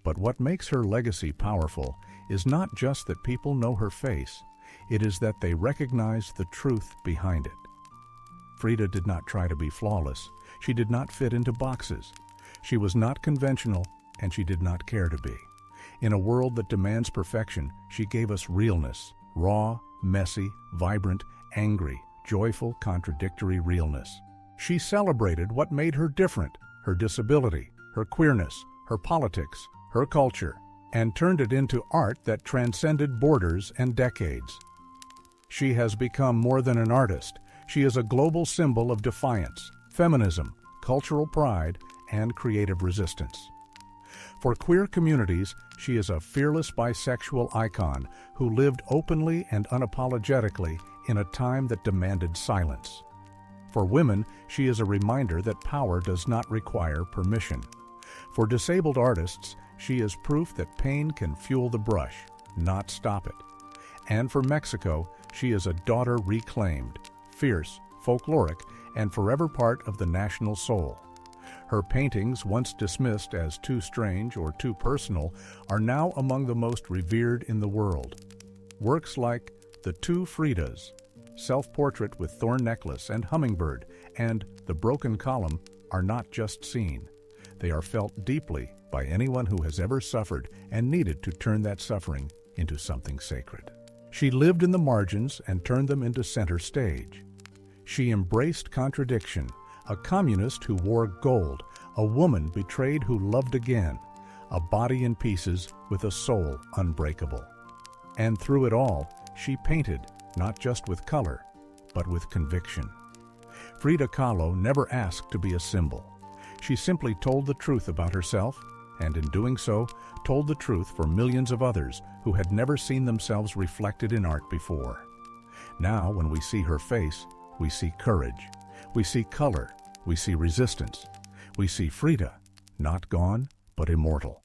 But what makes her legacy powerful is not just that people know her face, it is that they recognize the truth behind it. Frida did not try to be flawless. She did not fit into boxes. She was not conventional, and she did not care to be. In a world that demands perfection, she gave us realness, raw, messy, vibrant, angry, joyful, contradictory realness. She celebrated what made her different, her disability, her queerness, her politics, her culture, and turned it into art that transcended borders and decades. She has become more than an artist. She is a global symbol of defiance, feminism, cultural pride, and creative resistance. For queer communities, she is a fearless bisexual icon who lived openly and unapologetically in a time that demanded silence. For women, she is a reminder that power does not require permission. For disabled artists, she is proof that pain can fuel the brush, not stop it. And for Mexico, she is a daughter reclaimed, fierce, folkloric, and forever part of the national soul. Her paintings, once dismissed as too strange or too personal, are now among the most revered in the world. Works like The Two Fridas, Self-Portrait with Thorn Necklace and Hummingbird, and The Broken Column are not just seen, They are felt deeply by anyone who has ever suffered and needed to turn that suffering into something sacred. She lived in the margins and turned them into center stage. She embraced contradiction, a communist who wore gold, a woman betrayed who loved again, a body in pieces with a soul unbreakable. And through it all, she painted, not just with color, but with conviction. Frida Kahlo never asked to be a symbol. She simply told the truth about herself, and in doing so, told the truth for millions of others who had never seen themselves reflected in art before. Now, when we see her face, we see courage, we see color, we see resistance, we see Frida, not gone, but immortal.